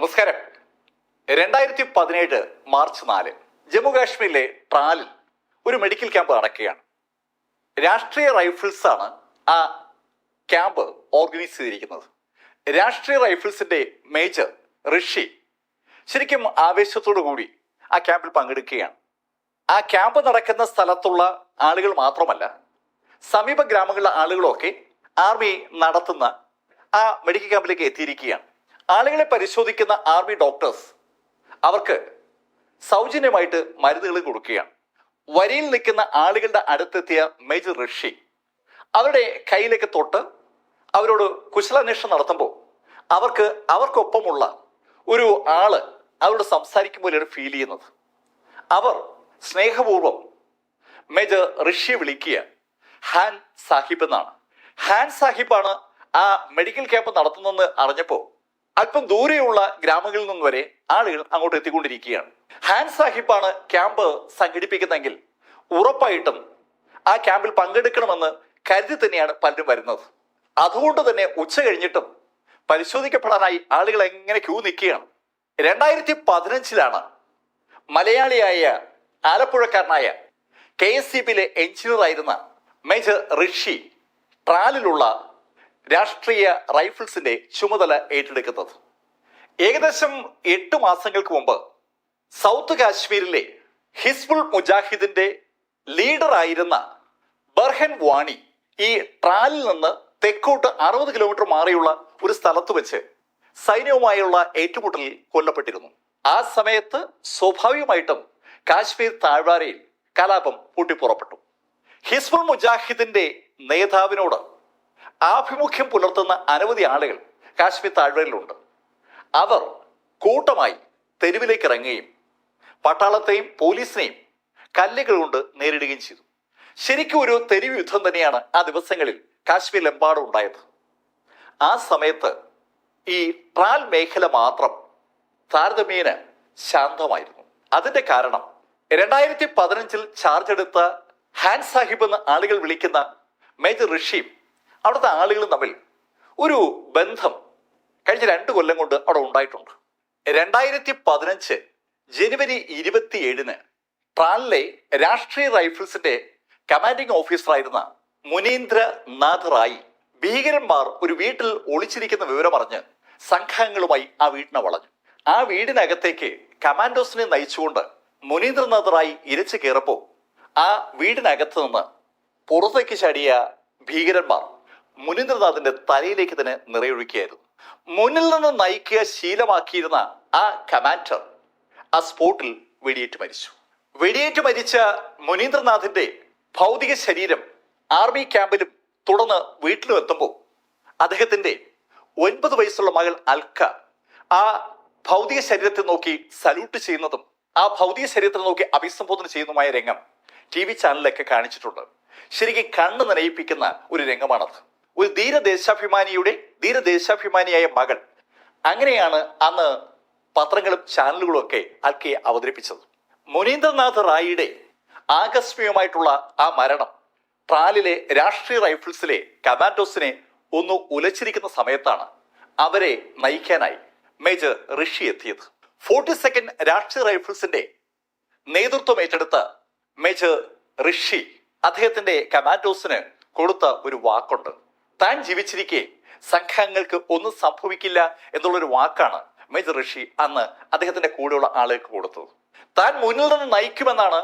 നമസ്കാരം. 2017 മാർച്ച് 4 ജമ്മു കാശ്മീരിലെ ട്രാലിൽ ഒരു മെഡിക്കൽ ക്യാമ്പ് നടക്കുകയാണ്. രാഷ്ട്രീയ റൈഫിൾസ് ആണ് ആ ക്യാമ്പ് ഓർഗനൈസ് ചെയ്തിരിക്കുന്നത്. രാഷ്ട്രീയ റൈഫിൾസിന്റെ മേജർ ഋഷി ശരിക്കും ആവേശത്തോടു കൂടി ആ ക്യാമ്പിൽ പങ്കെടുക്കുകയാണ്. ആ ക്യാമ്പ് നടക്കുന്ന സ്ഥലത്തുള്ള ആളുകൾ മാത്രമല്ല, സമീപ ഗ്രാമങ്ങളിലെ ആളുകളൊക്കെ ആർമി നടത്തുന്ന ആ മെഡിക്കൽ ക്യാമ്പിലേക്ക് എത്തിയിരിക്കുകയാണ്. ആളുകളെ പരിശോധിക്കുന്ന ആർമി ഡോക്ടേഴ്സ് അവർക്ക് സൗജന്യമായിട്ട് മരുന്നുകൾ കൊടുക്കുകയാണ്. വരിയിൽ നിൽക്കുന്ന ആളുകളുടെ അടുത്തെത്തിയ മേജർ ഋഷി അവരുടെ കയ്യിലേക്ക് തൊട്ട് അവരോട് കുശലാന്വേഷണം നടത്തുമ്പോൾ അവർക്കൊപ്പമുള്ള ഒരു ആള് അവരോട് സംസാരിക്കുമ്പോഴാണ് ഫീൽ ചെയ്യുന്നത്. അവർ സ്നേഹപൂർവ്വം മേജർ ഋഷിയെ വിളിക്കുക ഹാൻ സാഹിബ് എന്നാണ്. ഹാൻ സാഹിബാണ് ആ മെഡിക്കൽ ക്യാമ്പ് നടത്തുന്നതെന്ന് അറിഞ്ഞപ്പോൾ അല്പം ദൂരെയുള്ള ഗ്രാമങ്ങളിൽ നിന്ന് വരെ ആളുകൾ അങ്ങോട്ട് എത്തിക്കൊണ്ടിരിക്കുകയാണ്. ഹാൻ സാഹിബാണ് ക്യാമ്പ് സംഘടിപ്പിക്കുന്നതെങ്കിൽ ഉറപ്പായിട്ടും ആ ക്യാമ്പിൽ പങ്കെടുക്കണമെന്ന് കരുതി തന്നെയാണ് പലരും വരുന്നത്. അതുകൊണ്ട് തന്നെ ഉച്ച കഴിഞ്ഞിട്ടും പരിശോധിക്കപ്പെടാനായി ആളുകൾ എങ്ങനെ ക്യൂ നിൽക്കുകയാണ്. 2015 മലയാളിയായ ആലപ്പുഴക്കാരനായ KSCBയിലെ എഞ്ചിനീയർ ആയിരുന്ന മേജർ ഋഷി ട്രാലിലുള്ള രാഷ്ട്രീയ റൈഫിൾസിന്റെ ചുമതല ഏറ്റെടുക്കുന്നത്. ഏകദേശം 8 മാസങ്ങൾക്ക് മുമ്പ് സൗത്ത് കാശ്മീരിലെ ഹിസ്ബുൾ മുജാഹിദിന്റെ ലീഡർ ആയിരുന്ന ബർഹൻ വാണി ഈ ട്രാലിൽ നിന്ന് തെക്കോട്ട് 60 കിലോമീറ്റർ മാറിയുള്ള ഒരു സ്ഥലത്ത് വെച്ച് സൈന്യവുമായുള്ള ഏറ്റുമുട്ടലിൽ കൊല്ലപ്പെട്ടിരുന്നു. ആ സമയത്ത് സ്വാഭാവികമായിട്ടും കാശ്മീർ താഴ്വാരയിൽ കലാപം പൊട്ടിപ്പുറപ്പെട്ടു. ഹിസ്ബുൾ മുജാഹിദിന്റെ നേതാവിനോട് ആഭിമുഖ്യം പുലർത്തുന്ന അനവധി ആളുകൾ കാശ്മീർ താഴ്വരയിലുണ്ട്. അവർ കൂട്ടമായി തെരുവിലേക്ക് ഇറങ്ങുകയും പട്ടാളത്തെയും പോലീസിനെയും കല്ലുകൾ കൊണ്ട് നേരിടുകയും ചെയ്തു. ശരിക്കും ഒരു തെരുവ് യുദ്ധം തന്നെയാണ് ആ ദിവസങ്ങളിൽ കാശ്മീരിലെമ്പാടും ഉണ്ടായത്. ആ സമയത്ത് ഈ ട്രാൽ മേഖല മാത്രം താരതമ്യേന ശാന്തമായിരുന്നു. അതിന്റെ കാരണം 2015 ചാർജ് എടുത്ത ഹാൻ സാഹിബ് എന്ന് ആളുകൾ വിളിക്കുന്ന മേജർ ഋഷിയും അവിടുത്തെ ആളുകളും തമ്മിൽ ഒരു ബന്ധം കഴിഞ്ഞ 2 കൊല്ലം കൊണ്ട് അവിടെ ഉണ്ടായിട്ടുണ്ട്. 2015 ജനുവരി 27 ട്രാലിലെ രാഷ്ട്രീയ റൈഫിൾസിന്റെ കമാൻഡിംഗ് ഓഫീസറായിരുന്ന മുനീന്ദ്ര നാഥ് റായി ഭീകരന്മാർ ഒരു വീട്ടിൽ ഒളിച്ചിരിക്കുന്ന വിവരമറിഞ്ഞ് സംഘങ്ങളുമായി ആ വീടിനെ വളഞ്ഞു. ആ വീടിനകത്തേക്ക് കമാൻഡോസിനെ നയിച്ചുകൊണ്ട് മുനീന്ദ്രനാഥ് റായി ഇരച്ചു കയറപ്പോൾ ആ വീടിനകത്ത് നിന്ന് പുറത്തേക്ക് ചാടിയ ഭീകരന്മാർ മുനീന്ദ്രനാഥിന്റെ തലയിലേക്ക് തന്നെ നിറയൊഴിക്കുകയായിരുന്നു. മുന്നിൽ നിന്ന് നയിക്കുക ശീലമാക്കിയിരുന്ന ആ കമാൻഡർ ആ സ്പോട്ടിൽ വെടിയേറ്റ് മരിച്ചു. വെടിയേറ്റ് മരിച്ച മുനീന്ദ്രനാഥിന്റെ ഭൗതിക ശരീരം ആർമി ക്യാമ്പിലും തുടർന്ന് വീട്ടിലും എത്തുമ്പോൾ അദ്ദേഹത്തിന്റെ 9 വയസ്സുള്ള മകൾ അൽക്ക ആ ഭൗതിക ശരീരത്തെ നോക്കി സല്യൂട്ട് ചെയ്യുന്നതും ആ ഭൗതിക ശരീരത്തെ നോക്കി അഭിസംബോധന ചെയ്യുന്നതുമായ രംഗം TV ചാനലിലൊക്കെ കാണിച്ചിട്ടുണ്ട്. ശരിക്കും കണ്ണ് നനയിപ്പിക്കുന്ന ഒരു രംഗമാണത്. ഒരു ധീരദേശാഭിമാനിയായ മകൾ. അങ്ങനെയാണ് അന്ന് പത്രങ്ങളും ചാനലുകളും ഒക്കെ അൽക്കയെ അവതരിപ്പിച്ചത്. മുനീന്ദ്രനാഥ് റായിയുടെ ആകസ്മികമായിട്ടുള്ള ആ മരണം ട്രാലിലെ രാഷ്ട്രീയ റൈഫിൾസിലെ കമാൻഡോസിനെ ഒന്ന് ഉലച്ചിരിക്കുന്ന സമയത്താണ് അവരെ നയിക്കാനായി മേജർ ഋഷി എത്തിയത്. 42nd രാഷ്ട്രീയ റൈഫിൾസിന്റെ നേതൃത്വം ഏറ്റെടുത്ത മേജർ ഋഷി അദ്ദേഹത്തിന്റെ കമാൻഡോസിന് കൊടുത്ത ഒരു വാക്കുണ്ട്. താൻ ജീവിച്ചിരിക്കെ സംഘങ്ങൾക്ക് ഒന്നും സംഭവിക്കില്ല എന്നുള്ളൊരു വാക്കാണ് മേജർ ഋഷി അന്ന് അദ്ദേഹത്തിന്റെ കൂടെയുള്ള ആളുകൾക്ക് കൊടുത്തത്. താൻ മുന്നിൽ നിന്ന് നയിക്കുമെന്നാണ്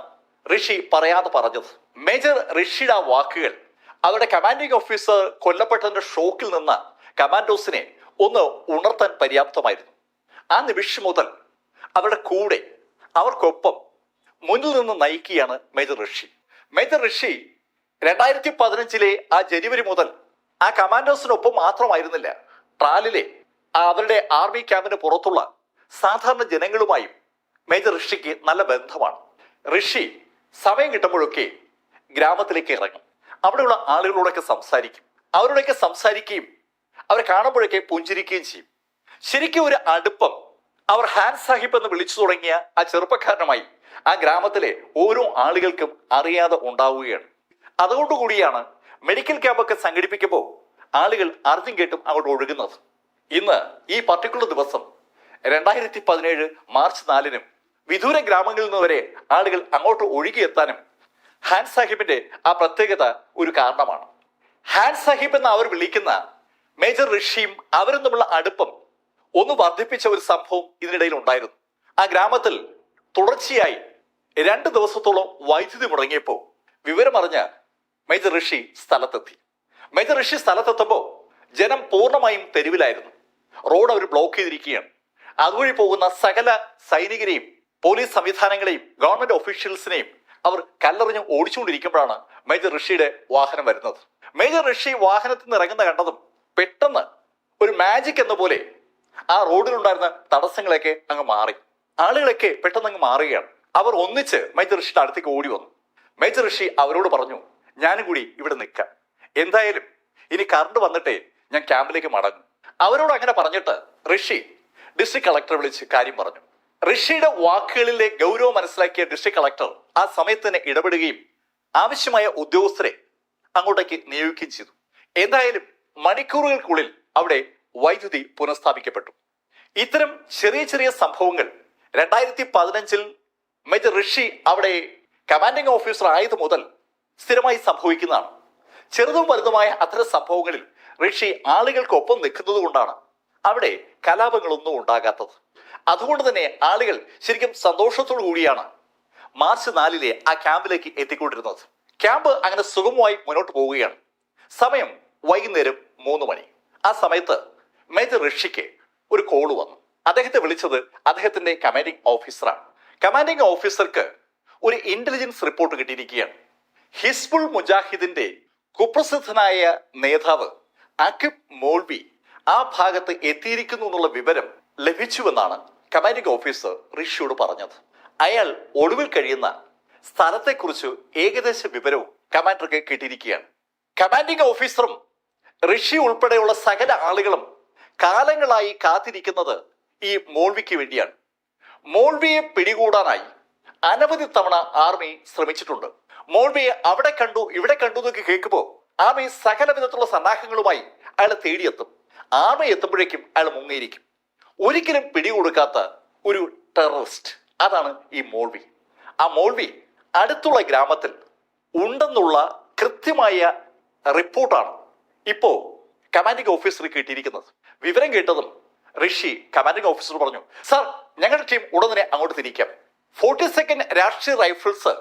ഋഷി പറയാതെ പറഞ്ഞത്. മേജർ ഋഷിയുടെ ആ വാക്കുകൾ അവരുടെ കമാൻഡിംഗ് ഓഫീസർ കൊല്ലപ്പെട്ടതിന്റെ ഷോക്കിൽ നിന്ന് കമാൻഡോസിനെ ഒന്ന് ഉണർത്താൻ പര്യാപ്തമായിരുന്നു. ആ നിമിഷം മുതൽ അവരുടെ കൂടെ അവർക്കൊപ്പം മുന്നിൽ നിന്ന് നയിക്കുകയാണ് മേജർ ഋഷി. മേജർ ഋഷി 2015 ആ ജനുവരി മുതൽ ആ കമാൻഡോസിനൊപ്പം മാത്രമായിരുന്നില്ല, ട്രാലിലെ അവരുടെ ആർമി ക്യാമ്പിന് പുറത്തുള്ള സാധാരണ ജനങ്ങളുമായും മേജർ ഋഷിക്ക് നല്ല ബന്ധമാണ്. ഋഷി സമയം കിട്ടുമ്പോഴൊക്കെ ഗ്രാമത്തിലേക്ക് ഇറങ്ങും. അവിടെയുള്ള ആളുകളോടൊക്കെ സംസാരിക്കും. അവരോടൊക്കെ സംസാരിക്കുകയും അവരെ കാണുമ്പോഴൊക്കെ പുഞ്ചിരിക്കുകയും ചെയ്യും. ശരിക്കും ഒരു അടുപ്പം അവർ ഹാൻ സാഹിബ് എന്ന് വിളിച്ചു തുടങ്ങിയ ആ ചെറുപ്പക്കാരനുമായി ആ ഗ്രാമത്തിലെ ഓരോ ആളുകൾക്കും അറിയാതെ ഉണ്ടാവുകയാണ്. അതുകൊണ്ടുകൂടിയാണ് മെഡിക്കൽ ക്യാമ്പൊക്കെ സംഘടിപ്പിക്കുമ്പോൾ ആളുകൾ അറിഞ്ഞും കേട്ടും അങ്ങോട്ട് ഒഴുകുന്നത്. ഇന്ന് ഈ പർട്ടിക്കുലർ ദിവസം 2017 മാർച്ച് 4-നും വിദൂര ഗ്രാമങ്ങളിൽ നിന്ന് വരെ ആളുകൾ അങ്ങോട്ട് ഒഴുകിയെത്താനും ഹാൻ സാഹിബിന്റെ ആ പ്രത്യേകത ഒരു കാരണമാണ്. ഹാൻ സാഹിബ് എന്ന് അവർ വിളിക്കുന്ന മേജർ ഋഷിയും അവരും തമ്മിലുള്ള അടുപ്പം ഒന്ന് വർദ്ധിപ്പിച്ച ഒരു സംഭവം ഇതിനിടയിൽ ഉണ്ടായിരുന്നു. ആ ഗ്രാമത്തിൽ തുടർച്ചയായി 2 ദിവസത്തോളം വൈദ്യുതി മുടങ്ങിയപ്പോൾ വിവരമറിഞ്ഞ മേജർ ഋഷി സ്ഥലത്തെത്തി. മേജർ ഋഷി സ്ഥലത്തെത്തുമ്പോൾ ജനം പൂർണ്ണമായും തെരുവിലായിരുന്നു. റോഡ് അവർ ബ്ലോക്ക് ചെയ്തിരിക്കുകയാണ്. അതുവഴി പോകുന്ന സകല സൈനികരെയും പോലീസ് സംവിധാനങ്ങളെയും ഗവൺമെന്റ് ഒഫീഷ്യൽസിനെയും അവർ കല്ലെറിഞ്ഞ് ഓടിച്ചുകൊണ്ടിരിക്കുമ്പോഴാണ് മേജർ ഋഷിയുടെ വാഹനം വരുന്നത്. മേജർ ഋഷി വാഹനത്തിൽ നിന്ന് ഇറങ്ങുന്ന കണ്ടതും പെട്ടെന്ന് ഒരു മാജിക് എന്ന പോലെ ആ റോഡിലുണ്ടായിരുന്ന തടസ്സങ്ങളൊക്കെ അങ്ങ് മാറി. ആളുകളൊക്കെ പെട്ടെന്ന് അങ്ങ് മാറുകയാണ്. അവർ ഒന്നിച്ച് മേജർ ഋഷിയുടെ അടുത്തേക്ക് ഓടി വന്നു. മേജർ ഋഷി അവരോട് പറഞ്ഞു, ഞാനും കൂടി ഇവിടെ നിൽക്കാം, എന്തായാലും ഇനി കറണ്ട് വന്നിട്ടേ ഞാൻ ക്യാമ്പിലേക്ക് മടങ്ങും. അവരോട് അങ്ങനെ പറഞ്ഞിട്ട് ഋഷി ഡിസ്ട്രിക്ട് കളക്ടറെ വിളിച്ച് കാര്യം പറഞ്ഞു. ഋഷിയുടെ വാക്കുകളിലെ ഗൗരവം മനസ്സിലാക്കിയ ഡിസ്ട്രിക്ട് കളക്ടർ ആ സമയത്ത് തന്നെ ഇടപെടുകയും ആവശ്യമായ ഉദ്യോഗസ്ഥരെ അങ്ങോട്ടേക്ക് നിയോഗിക്കുകയും ചെയ്തു. എന്തായാലും മണിക്കൂറുകൾക്കുള്ളിൽ അവിടെ വൈദ്യുതി പുനഃസ്ഥാപിക്കപ്പെട്ടു. ഇത്തരം ചെറിയ ചെറിയ സംഭവങ്ങൾ 2015 മേജർ ഋഷി അവിടെ കമാൻഡിംഗ് ഓഫീസർ ആയത് മുതൽ സ്ഥിരമായി സംഭവിക്കുന്നതാണ്. ചെറുതും വലുതുമായ അത്തരം സംഭവങ്ങളിൽ ഋഷി ആളുകൾക്കൊപ്പം നിൽക്കുന്നത് കൊണ്ടാണ് അവിടെ കലാപങ്ങളൊന്നും ഉണ്ടാകാത്തത്. അതുകൊണ്ട് തന്നെ ആളുകൾ ശരിക്കും സന്തോഷത്തോടു കൂടിയാണ് മാർച്ച് 4 ആ ക്യാമ്പിലേക്ക് എത്തിക്കൊണ്ടിരുന്നത്. ക്യാമ്പ് അങ്ങനെ സുഗമമായി മുന്നോട്ട് പോവുകയാണ്. സമയം വൈകുന്നേരം 3 മണി. ആ സമയത്ത് മേജർ ഋഷിക്ക് ഒരു കോള് വന്നു. അദ്ദേഹത്തെ വിളിച്ചത് അദ്ദേഹത്തിന്റെ കമാൻഡിംഗ് ഓഫീസറാണ്. കമാൻഡിംഗ് ഓഫീസർക്ക് ഒരു ഇന്റലിജൻസ് റിപ്പോർട്ട് കിട്ടിയിരിക്കുകയാണ്. ഹിസ്ബുൾ മുജാഹിദിന്റെ കുപ്രസിദ്ധനായ നേതാവ് അക്ബ് മോൾവി ആ ഭാഗത്ത് എത്തിയിരിക്കുന്നു എന്നുള്ള വിവരം ലഭിച്ചുവെന്നാണ് കമാൻഡിംഗ് ഓഫീസർ ഋഷിയോട് പറഞ്ഞത്. അയാൾ ഒടുവിൽ കഴിയുന്ന സ്ഥലത്തെക്കുറിച്ച് ഏകദേശ വിവരവും കമാൻഡർക്ക് കിട്ടിയിരിക്കുകയാണ്. കമാൻഡിംഗ് ഓഫീസറും ഋഷി ഉൾപ്പെടെയുള്ള സകല ആളുകളും കാലങ്ങളായി കാത്തിരിക്കുന്നത് ഈ മോൾവിക്ക് വേണ്ടിയാണ്. മോൾവിയെ പിടികൂടാനായി അനവധി തവണ ആർമി ശ്രമിച്ചിട്ടുണ്ട്. മോൾവിയെ അവിടെ കണ്ടു ഇവിടെ കണ്ടു എന്നൊക്കെ കേൾക്കുമ്പോൾ ആർമി സകല വിധത്തിലുള്ള സന്നാഹങ്ങളുമായി അയാളെ തേടിയെത്തും. ആർമി എത്തുമ്പോഴേക്കും അയാൾ മുങ്ങിയിരിക്കും. ഒരിക്കലും പിടികൊടുക്കാത്ത ഒരു ടെററിസ്റ്റ്, അതാണ് ഈ മോൾവി. ആ മോൾവി അടുത്തുള്ള ഗ്രാമത്തിൽ ഉണ്ടെന്നുള്ള കൃത്യമായ റിപ്പോർട്ടാണ് ഇപ്പോ കമാൻഡിംഗ് ഓഫീസർക്ക് കിട്ടിയിരിക്കുന്നത്. വിവരം കേട്ടതും ഋഷി കമാൻഡിംഗ് ഓഫീസർ പറഞ്ഞു, സാർ ഞങ്ങളുടെ ടീം ഉടൻ തന്നെ അങ്ങോട്ട് തിരിക്കാം. 42nd രാഷ്ട്രീയ റൈഫിൾസ്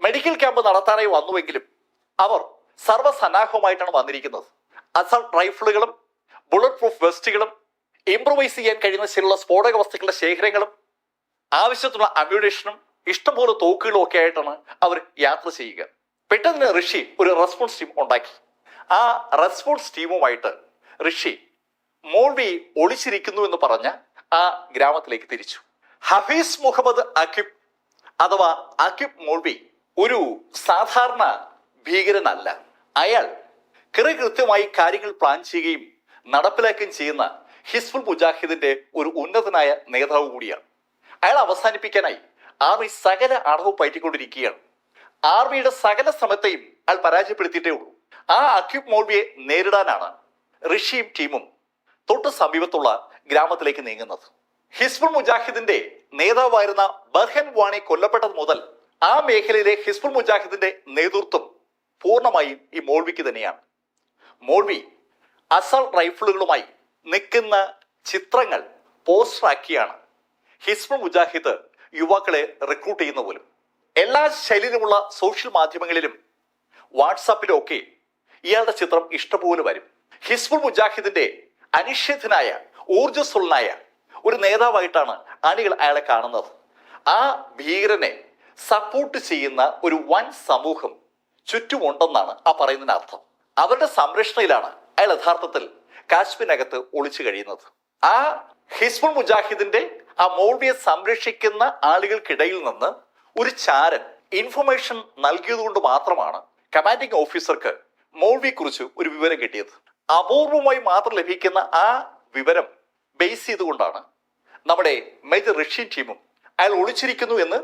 മെഡിക്കൽ ക്യാമ്പ് നടത്താനായി വന്നുവെങ്കിലും അവർ സർവ്വസന്നാഹവുമായിട്ടാണ് വന്നിരിക്കുന്നത്. അസൾട്ട് റൈഫിളുകളും ബുള്ളറ്റ് പ്രൂഫ് വെസ്റ്റുകളും ഇംപ്രവൈസ് ചെയ്യാൻ കഴിയുന്ന ചില സ്ഫോടക വസ്തുക്കളുടെ ശേഖരങ്ങളും ആവശ്യത്തിനുള്ള അമ്യൂണേഷനും ഇഷ്ടംപോലെ തോക്കുകളും ഒക്കെ ആയിട്ടാണ് അവർ യാത്ര ചെയ്യുക. പെട്ടെന്ന് ഋഷി ഒരു റെസ്പോൺസ് ടീം ഉണ്ടാക്കി. ആ റെസ്പോൺസ് ടീമുമായിട്ട് ഋഷി മോൾവി ഒളിച്ചിരിക്കുന്നു എന്ന് പറഞ്ഞ ആ ഗ്രാമത്തിലേക്ക് തിരിച്ചു. ഹഫീസ് മുഹമ്മദ് അക്ബ് അഥവാ അക്ബ് മോൾവി ഒരു സാധാരണ ഭീകരനല്ല. അയാൾ കൃത്യമായി കാര്യങ്ങൾ പ്ലാൻ ചെയ്യുകയും നടപ്പിലാക്കുകയും ചെയ്യുന്ന ഹിസ്ബുൾ മുജാഹിദിന്റെ ഒരു ഉന്നതനായ നേതാവ് കൂടിയാണ്. അയാൾ അവസാനിപ്പിക്കാനായി ആർമി സകല അടവും പയറ്റിക്കൊണ്ടിരിക്കുകയാണ്. ആർമിയുടെ സകല ശ്രമത്തെയും അയാൾ പരാജയപ്പെടുത്തിയിട്ടേ ഉള്ളൂ. ആ അക്ബ് മോൾവിയെ നേരിടാനാണ് ഋഷിയും ടീമും തൊട്ട് സമീപത്തുള്ള ഗ്രാമത്തിലേക്ക് നീങ്ങുന്നത്. ഹിസ്ബുൾ മുജാഹിദിന്റെ നേതാവായിരുന്ന ബർഹൻ വാണി കൊല്ലപ്പെട്ടത് മുതൽ ആ മേഖലയിലെ ഹിസ്ബുൾ മുജാഹിദിന്റെ നേതൃത്വം പൂർണ്ണമായും ഈ മോൾവിക്ക് തന്നെയാണ്. മോൾവി അസൾട്ട് റൈഫിളുകളുമായി നിൽക്കുന്ന ചിത്രങ്ങൾ പോസ്റ്ററാക്കിയാണ് ഹിസ്ബുൾ മുജാഹിദ് യുവാക്കളെ റിക്രൂട്ട് ചെയ്യുന്ന പോലും. എല്ലാ ശൈലിയിലുമുള്ള സോഷ്യൽ മാധ്യമങ്ങളിലും വാട്സാപ്പിലും ഒക്കെ ഇയാളുടെ ചിത്രം ഇഷ്ടംപോലെ വരും. ഹിസ്ബുൾ മുജാഹിദിന്റെ അനിഷേധനായ ഊർജ്ജസ്വലനായ ഒരു നേതാവായിട്ടാണ് അണികൾ അയാളെ കാണുന്നത്. ആ ഭീകരനെ സപ്പോർട്ട് ചെയ്യുന്ന ഒരു വൻ സമൂഹം ചുറ്റുമുണ്ടെന്നാണ് ആ പറയുന്നതിന് അർത്ഥം. അവരുടെ സംരക്ഷണയിലാണ് അയാൾ യഥാർത്ഥത്തിൽ കാശ്മീരിനകത്ത് ഒളിച്ചു കഴിയുന്നത്. ആ ഹിസ്ബുൾ മുജാഹിദിന്റെ ആ മോൾവിയെ സംരക്ഷിക്കുന്ന ആളുകൾക്കിടയിൽ നിന്ന് ഒരു ചാരൻ ഇൻഫർമേഷൻ നൽകിയത് കൊണ്ട് മാത്രമാണ് കമാൻഡിംഗ് ഓഫീസർക്ക് മോൾവിയെ കുറിച്ച് ഒരു വിവരം കിട്ടിയത്. അപൂർവമായി മാത്രം ലഭിക്കുന്ന ആ വിവരം ബേസ് ചെയ്തുകൊണ്ടാണ് നമ്മുടെ മേജർ ഋഷി ടീമും അയാൾ ഒളിച്ചിരിക്കുന്നു എന്ന്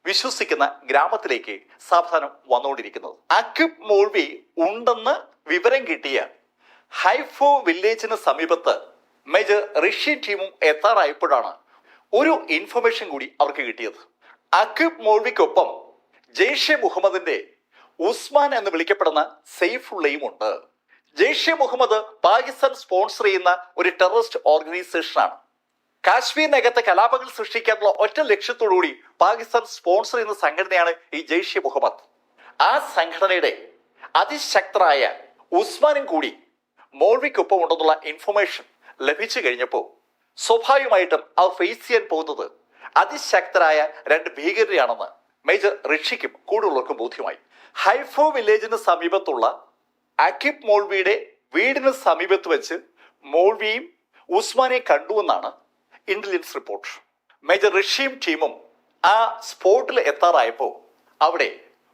വിശ്വസിക്കുന്ന ഗ്രാമത്തിലേക്ക് സാവധാനം വന്നുകൊണ്ടിരിക്കുന്നത്. അക്ബ് മോൾവി ഉണ്ടെന്ന് വിവരം കിട്ടിയ ഹൈഫോ വില്ലേജിന് സമീപത്ത് മേജർ ഋഷി ടീമും എത്താറായപ്പോഴാണ് ഒരു ഇൻഫർമേഷൻ കൂടി അവർക്ക് കിട്ടിയത്. അക്യൂബ് മോൾവിക്കൊപ്പം ജെയ്ഷെ മുഹമ്മദിന്റെ ഉസ്മാൻ എന്ന് വിളിക്കപ്പെടുന്ന സെയ്ഫുള്ളയും ഉണ്ട്. ജെയ്ഷെ മുഹമ്മദ് പാകിസ്ഥാൻ സ്പോൺസർ ചെയ്യുന്ന ഒരു ടെററിസ്റ്റ് ഓർഗനൈസേഷനാണ്. കാശ്മീരിനകത്തെ കലാപങ്ങൾ സൃഷ്ടിക്കാനുള്ള ഒറ്റ ലക്ഷ്യത്തോടുകൂടി പാകിസ്ഥാൻ സ്പോൺസർ ചെയ്യുന്ന സംഘടനയാണ് ഈ ജെയ്ഷെ മുഹമ്മദ്. ആ സംഘടനയുടെ അതിശക്തരായ ഉസ്മാനും കൂടി മോൾവിക്കൊപ്പം ഉണ്ടെന്നുള്ള ഇൻഫർമേഷൻ ലഭിച്ചു കഴിഞ്ഞപ്പോൾ സ്വാഭാവികമായിട്ടും അവർ ഫേസ് ചെയ്യാൻ പോകുന്നത് അതിശക്തരായ രണ്ട് ഭീകരരെയാണെന്ന് മേജർ ഋഷിക്കും കൂടുതലുള്ളവർക്കും ബോധ്യമായി. ഹൈഫോ വില്ലേജിന് സമീപത്തുള്ള അക്യൂബ് മോൾവിയുടെ വീടിന് സമീപത്ത് വെച്ച് മോൾവിയും ഉസ്മാനെ കണ്ടുവെന്നാണ് ഇന്റലിജൻസ് റിപ്പോർട്ട്. മേജർ ഋഷിയും ടീമും ആ സ്പോട്ടിൽ എത്താറായപ്പോൾ അവിടെ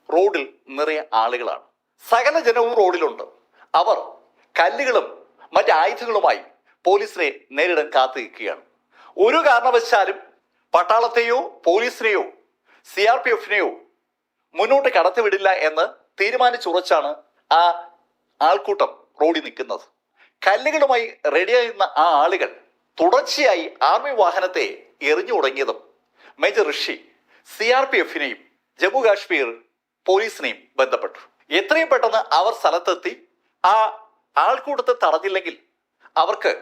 റോഡിൽ നിറയെ ആളുകളാണ്. സകല ജനവും റോഡിലുണ്ട്. അവർ കല്ലുകളും മറ്റ് ആയുധങ്ങളുമായി പോലീസിനെ നേരിടാൻ കാത്തു നിൽക്കുകയാണ്. ഒരു കാരണവശാലും പട്ടാളത്തെയോ പോലീസിനെയോ CRPFനെയോ മുന്നോട്ട് കടത്തിവിടില്ല എന്ന് തീരുമാനിച്ചുറച്ചാണ് ആ ആൾക്കൂട്ടം റോഡിൽ നിൽക്കുന്നത്. കല്ലുകളുമായി റെഡിയായിരുന്ന ആ ആളുകൾ തുടർച്ചയായി ആർമി വാഹനത്തെ എറിഞ്ഞു തുടങ്ങിയതും മേജർ ഋഷി CRPFനെയും ജമ്മു കാശ്മീർ പോലീസിനെയും ബന്ധപ്പെട്ടു. എത്രയും പെട്ടെന്ന് അവർ സ്ഥലത്തെത്തി ആ ആൾക്കൂട്ടത്തെ തടഞ്ഞില്ലെങ്കിൽ അവർക്ക്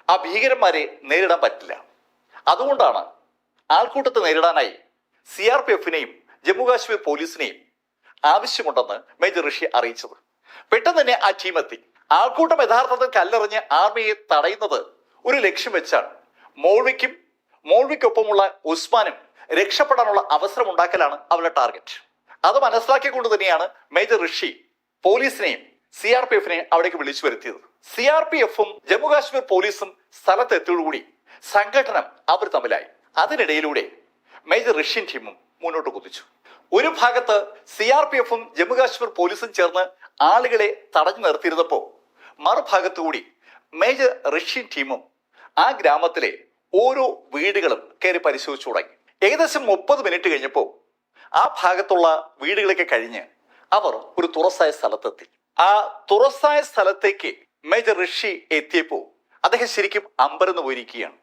ആ ഭീകരന്മാരെ നേരിടാൻ പറ്റില്ല. അതുകൊണ്ടാണ് ആൾക്കൂട്ടത്തെ നേരിടാനായി CRPFനെയും ജമ്മു കാശ്മീർ പോലീസിനെയും ആവശ്യമുണ്ടെന്ന് മേജർ ഋഷി അറിയിച്ചത്. പെട്ടെന്ന് തന്നെ ആ ടീം എത്തി. ആൾക്കൂട്ടം യഥാർത്ഥത്തിൽ കല്ലെറിഞ്ഞ് ആർമിയെ തടയുന്നത് ഒരു ലക്ഷ്യം വെച്ചാണ്. മോൾവിക്കൊപ്പമുള്ള ഉസ്മാനും രക്ഷപ്പെടാനുള്ള അവസരം ഉണ്ടാക്കലാണ് അവരുടെ ടാർഗറ്റ്. അത് മനസ്സിലാക്കിക്കൊണ്ട് തന്നെയാണ് മേജർ ഋഷി പോലീസിനെയും CRPFനെയും അവിടേക്ക് വിളിച്ചു വരുത്തിയത്. CRPFും ജമ്മു കാശ്മീർ പോലീസും സ്ഥലത്തെത്തിയോടുകൂടി സംഘടനം അവർ തമ്മിലായി. അതിനിടയിലൂടെ മേജർ ഋഷ്യൻ ടീമും മുന്നോട്ട് കുതിച്ചു. ഒരു ഭാഗത്ത് CRPFും ജമ്മു കാശ്മീർ പോലീസും ചേർന്ന് ആളുകളെ തടഞ്ഞു നിർത്തിയിരുന്നപ്പോൾ മറുഭാഗത്തുകൂടി മേജർ ഋഷ്യൻ ടീമും ആ ഗ്രാമത്തിലെ ഓരോ വീടുകളും കയറി പരിശോധിച്ചു തുടങ്ങി. ഏകദേശം 30 മിനിറ്റ് കഴിഞ്ഞപ്പോൾ ആ ഭാഗത്തുള്ള വീടുകളൊക്കെ കഴിഞ്ഞ് അവർ ഒരു തുറസായ സ്ഥലത്തെത്തി. ആ തുറസായ സ്ഥലത്തേക്ക് മേജർ ഋഷി എത്തിയപ്പോൾ അദ്ദേഹം ശരിക്കും അമ്പരന്ന് പോയിരിക്കുകയാണ്.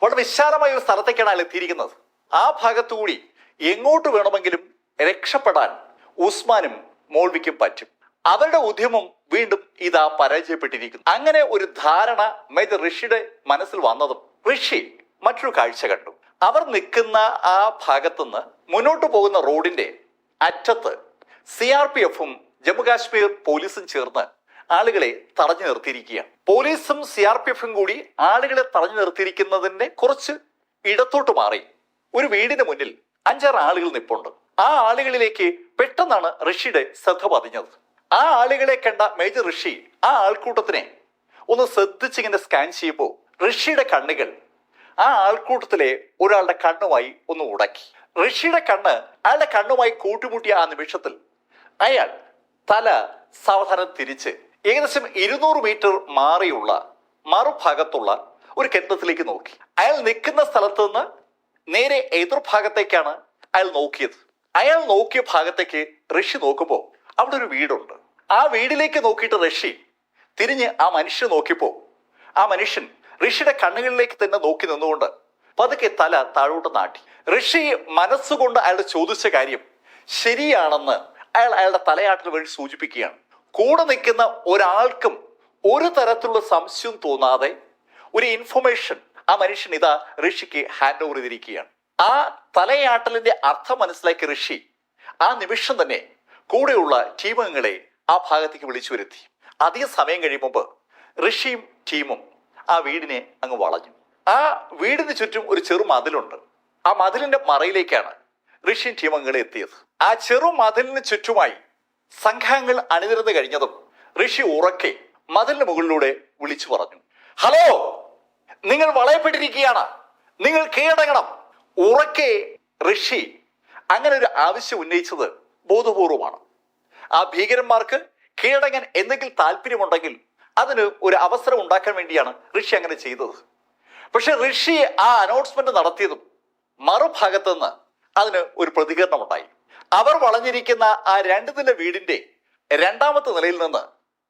വളരെ വിശാലമായ ഒരു സ്ഥലത്തേക്കാണ് അയാൾ എത്തിയിരിക്കുന്നത്. ആ ഭാഗത്തുകൂടി എങ്ങോട്ട് വേണമെങ്കിലും രക്ഷപ്പെടാൻ ഉസ്മാനും മോൾവിക്കും പറ്റും. അവരുടെ ഉദ്യമം വീണ്ടും ഇതാ പരാജയപ്പെട്ടിരിക്കുന്നു. അങ്ങനെ ഒരു ധാരണ മേജർ ഋഷിയുടെ മനസ്സിൽ വന്നതും ഋഷി മറ്റൊരു കാഴ്ച കണ്ടു. അവർ നിൽക്കുന്ന ആ ഭാഗത്തുനിന്ന് മുന്നോട്ട് പോകുന്ന റോഡിന്റെ അറ്റത്ത് CRPFും ജമ്മു കാശ്മീർ പോലീസും ചേർന്ന് ആളുകളെ തടഞ്ഞു നിർത്തിയിരിക്കുകയാണ്. പോലീസും CRPFും കൂടി ആളുകളെ തടഞ്ഞു നിർത്തിയിരിക്കുന്നതിന്റെ കുറച്ച് ഇടത്തോട്ട് മാറി ഒരു വീടിന് മുന്നിൽ 5-6 ആളുകൾ നിൽപ്പുണ്ട്. ആ ആളുകളിലേക്ക് പെട്ടെന്നാണ് ഋഷിയുടെ ശ്രദ്ധ പതിഞ്ഞത്. ആ ആളുകളെ കണ്ട മേജർ ഋഷി ആ ആൾക്കൂട്ടത്തിനെ ഒന്ന് ശ്രദ്ധിച്ചിങ്ങനെ സ്കാൻ ചെയ്യുമ്പോൾ ഋഷിയുടെ കണ്ണുകൾ ആ ആൾക്കൂട്ടത്തിലെ ഒരാളുടെ കണ്ണുമായി ഒന്ന് ഉടക്കി. ഋഷിയുടെ കണ്ണ് അയാളുടെ കണ്ണുമായി കൂട്ടിമുട്ടിയ ആ നിമിഷത്തിൽ അയാൾ തല സാവധാനം തിരിച്ച് ഏകദേശം 200 മീറ്റർ മാറിയുള്ള മറുഭാഗത്തുള്ള ഒരു കെട്ടിടത്തിലേക്ക് നോക്കി. അയാൾ നിൽക്കുന്ന സ്ഥലത്ത് നിന്ന് നേരെ എതിർഭാഗത്തേക്കാണ് അയാൾ നോക്കിയത്. അയാൾ നോക്കിയ ഭാഗത്തേക്ക് ഋഷി നോക്കുമ്പോൾ അവിടെ ഒരു വീടുണ്ട്. ആ വീടിലേക്ക് നോക്കിയിട്ട് ഋഷി തിരിഞ്ഞ് ആ മനുഷ്യനെ നോക്കിയപ്പോൾ ആ മനുഷ്യൻ ഋഷിയുടെ കണ്ണുകളിലേക്ക് തന്നെ നോക്കി നിന്നുകൊണ്ട് പതുക്കെ തല താഴോട്ട് നാട്ടി. ഋഷി മനസ്സുകൊണ്ട് അയാളുടെ ചോദിച്ച കാര്യം ശരിയാണെന്ന് അയാളുടെ തലയാട്ടിൽ വഴി സൂചിപ്പിക്കുകയാണ്. കൂടെ നിൽക്കുന്ന ഒരാൾക്കും ഒരു തരത്തിലുള്ള സംശയവും തോന്നാതെ ഒരു ഇൻഫർമേഷൻ ആ മനുഷ്യൻ ഇതാ ഋഷിക്ക് ഹാൻഡ് ഓവർ ചെയ്തിരിക്കുകയാണ്. ആ തലയാട്ടലിന്റെ അർത്ഥം മനസ്സിലാക്കിയ ഋഷി ആ നിമിഷം തന്നെ കൂടെയുള്ള ടീമംഗങ്ങളെ ആ ഭാഗത്തേക്ക് വിളിച്ചു വരുത്തി. അധിക സമയം കഴിയുമ്പോൾ ഋഷിയും ടീമും ആ വീടിനെ അങ്ങ് വളഞ്ഞു. ആ വീടിന് ചുറ്റും ഒരു ചെറു മതിലുണ്ട്. ആ മതിലിന്റെ മറയിലേക്കാണ് ഋഷിയും ടീമംഗങ്ങളെ എത്തിയത്. ആ ചെറു മതിലിന് ചുറ്റുമായി സംഘങ്ങൾ അണിനിരന്ന് കഴിഞ്ഞതും ഋഷി ഉറക്കെ മതിലിന് മുകളിലൂടെ വിളിച്ചു പറഞ്ഞു, ഹലോ, നിങ്ങൾ വളയപ്പെട്ടിരിക്കുകയാണ്, നിങ്ങൾ കീഴടങ്ങണം. ഉറക്കെ ഋഷി അങ്ങനെ ഒരു ആവശ്യം ഉന്നയിച്ചത് ബോധപൂർവമാണ്. ആ ഭീകരന്മാർക്ക് കീഴടങ്ങാൻ എന്തെങ്കിലും താല്പര്യമുണ്ടെങ്കിൽ അതിന് ഒരു അവസരം ഉണ്ടാക്കാൻ വേണ്ടിയാണ് ഋഷി അങ്ങനെ ചെയ്തത്. പക്ഷെ ഋഷി ആ അനൗൺസ്മെന്റ് നടത്തിയതും മറുഭാഗത്ത് നിന്ന് അതിന് ഒരു പ്രതികരണം ഉണ്ടായി. അവർ വളഞ്ഞിരിക്കുന്ന ആ 2 നില വീടിന്റെ 2ാമത്തെ നിലയിൽ നിന്ന്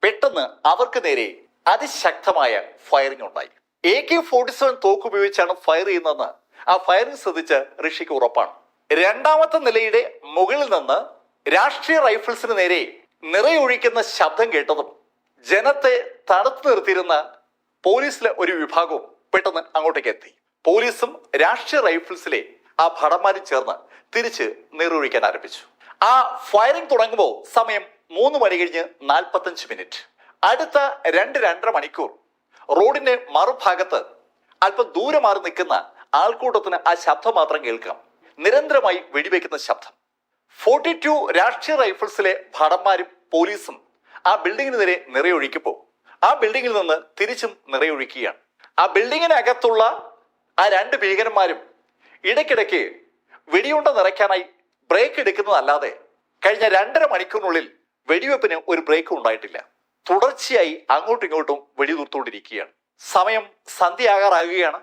പെട്ടെന്ന് അവർക്ക് നേരെ അതിശക്തമായ ഫയറിംഗ് ഉണ്ടായി. AK-47 തോക്ക് ഉപയോഗിച്ചാണ് ഫയർ ചെയ്യുന്നതെന്ന് ആ ഫയറിംഗ് ശ്രദ്ധിച്ച് ഋഷിക്ക് ഉറപ്പാണ്. രണ്ടാമത്തെ നിലയുടെ മുകളിൽ നിന്ന് രാഷ്ട്രീയ റൈഫിൾസിന് നേരെ നിറയൊഴിക്കുന്ന ശബ്ദം കേട്ടതും ജനത്തെ തടുത്തു നിർത്തിയിരുന്ന പോലീസിലെ ഒരു വിഭാഗവും പെട്ടെന്ന് അങ്ങോട്ടേക്ക് എത്തി. പോലീസും രാഷ്ട്രീയ റൈഫിൾസിലെ ആ ഭടന്മാരും ചേർന്ന് തിരിച്ച് നിറയൊഴിക്കാൻ ആരംഭിച്ചു. ആ ഫയറിംഗ് തുടങ്ങുമ്പോൾ സമയം 3:45. അടുത്ത 2-2.5 മണിക്കൂർ റോഡിന്റെ മറുഭാഗത്ത് അല്പം ദൂരെ മാറി നിൽക്കുന്ന ആൾക്കൂട്ടത്തിന് ആ ശബ്ദം മാത്രം കേൾക്കാം. നിരന്തരമായി വെടിവെക്കുന്ന ശബ്ദം. 42 രാഷ്ട്രീയ റൈഫിൾസിലെ ഭടന്മാരും പോലീസും ആ ബിൽഡിങ്ങിന് നേരെ നിറയൊഴിക്കുമ്പോൾ ആ ബിൽഡിങ്ങിൽ നിന്ന് തിരിച്ചും നിറയൊഴിക്കുകയാണ്. ആ ബിൽഡിങ്ങിനകത്തുള്ള ആ 2 ഭീകരന്മാരും ഇടയ്ക്കിടയ്ക്ക് വെടിയുണ്ട നിറയ്ക്കാനായി ബ്രേക്ക് എടുക്കുന്നതല്ലാതെ കഴിഞ്ഞ 2.5 മണിക്കൂറിനുള്ളിൽ വെടിവെപ്പിന് ഒരു ബ്രേക്കും ഉണ്ടായിട്ടില്ല. തുടർച്ചയായി അങ്ങോട്ടും ഇങ്ങോട്ടും വെടിതീർത്തുകൊണ്ടിരിക്കുകയാണ്. സമയം സന്ധ്യയാകാറാകുകയാണ്.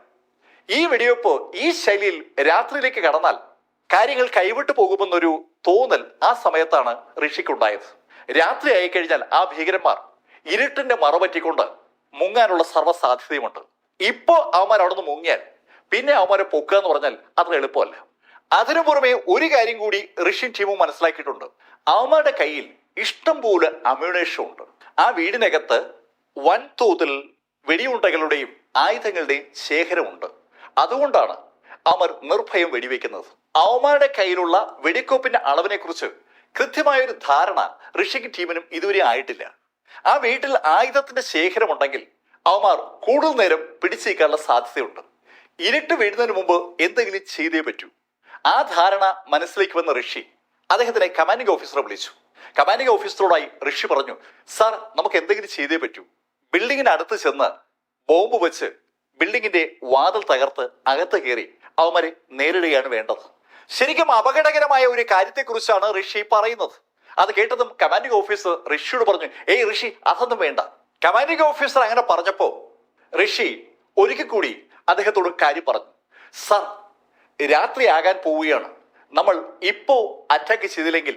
ഈ വെടിവെപ്പ് ഈ ശൈലിയിൽ രാത്രിയിലേക്ക് കടന്നാൽ കാര്യങ്ങൾ കൈവിട്ടു പോകുമെന്നൊരു തോന്നൽ ആ സമയത്താണ് ഋഷിക്കുണ്ടായത്. രാത്രി ആയി കഴിഞ്ഞാൽ ആ ഭീകരന്മാർ ഇരുട്ടിന്റെ മറപറ്റിക്കൊണ്ട് മുങ്ങാനുള്ള സർവ്വസാധ്യതയുമുണ്ട്. ഇപ്പോ അവന്മാർ അവിടെ നിന്ന് മുങ്ങിയാൽ പിന്നെ അവന്മാരെ പൊക്കുക എന്ന് പറഞ്ഞാൽ അത്ര എളുപ്പമല്ല. അതിനു പുറമെ ഒരു കാര്യം കൂടി ഋഷിയും ടീമും മനസ്സിലാക്കിയിട്ടുണ്ട്. അവന്മാരുടെ കയ്യിൽ ഇഷ്ടം പോലെ അമ്യൂണേഷൻ ഉണ്ട്. ആ വീടിനകത്ത് വൻതോതിൽ വെടിയുണ്ടകളുടെയും ആയുധങ്ങളുടെയും ശേഖരമുണ്ട്. അതുകൊണ്ടാണ് അവർ നിർഭയം വെടിവെക്കുന്നത്. അവന്മാരുടെ കയ്യിലുള്ള വെടിക്കോപ്പിന്റെ അളവിനെ കുറിച്ച് കൃത്യമായൊരു ധാരണ ഋഷിക്ക് ടീമിനും ഇതുവരെ ആയിട്ടില്ല. ആ വീട്ടിൽ ആയുധത്തിന്റെ ശേഖരമുണ്ടെങ്കിൽ അവന്മാർ കൂടുതൽ നേരം പിടിച്ചേക്കാനുള്ള സാധ്യതയുണ്ട്. ഇരുട്ട് വീഴുന്നതിന് മുമ്പ് എന്തെങ്കിലും ചെയ്തേ പറ്റൂ. ആ ധാരണ മനസ്സിലേക്ക് വന്ന ഋഷി അദ്ദേഹത്തിനെ കമാൻഡിംഗ് ഓഫീസറെ വിളിച്ചു. കമാൻഡിംഗ് ഓഫീസറോടായി ഋഷി പറഞ്ഞു, സാർ, നമുക്ക് എന്തെങ്കിലും ചെയ്തേ പറ്റൂ. ബിൽഡിങ്ങിന് അടുത്ത് ചെന്ന് ബോംബ് വെച്ച് ബിൽഡിങ്ങിന്റെ വാതിൽ തകർത്ത് അകത്ത് കയറി അവന്മാരെ നേരിടുകയാണ് വേണ്ടത്. ശരിക്കും അപകടകരമായ ഒരു കാര്യത്തെക്കുറിച്ചാണ് ഋഷി പറയുന്നത്. അത് കേട്ടതും കമാൻഡിംഗ് ഓഫീസർ ഋഷിയോട് പറഞ്ഞു, ഏയ് ഋഷി, അതൊന്നും വേണ്ട. കമാൻഡിംഗ് ഓഫീസർ അങ്ങനെ പറഞ്ഞപ്പോ ഋഷി ഒരിക്കൽ കൂടി അദ്ദേഹത്തോട് കാര്യം പറഞ്ഞു. സാർ, രാത്രിയാകാൻ പോവുകയാണ്. നമ്മൾ ഇപ്പോ അറ്റാക്ക് ചെയ്തില്ലെങ്കിൽ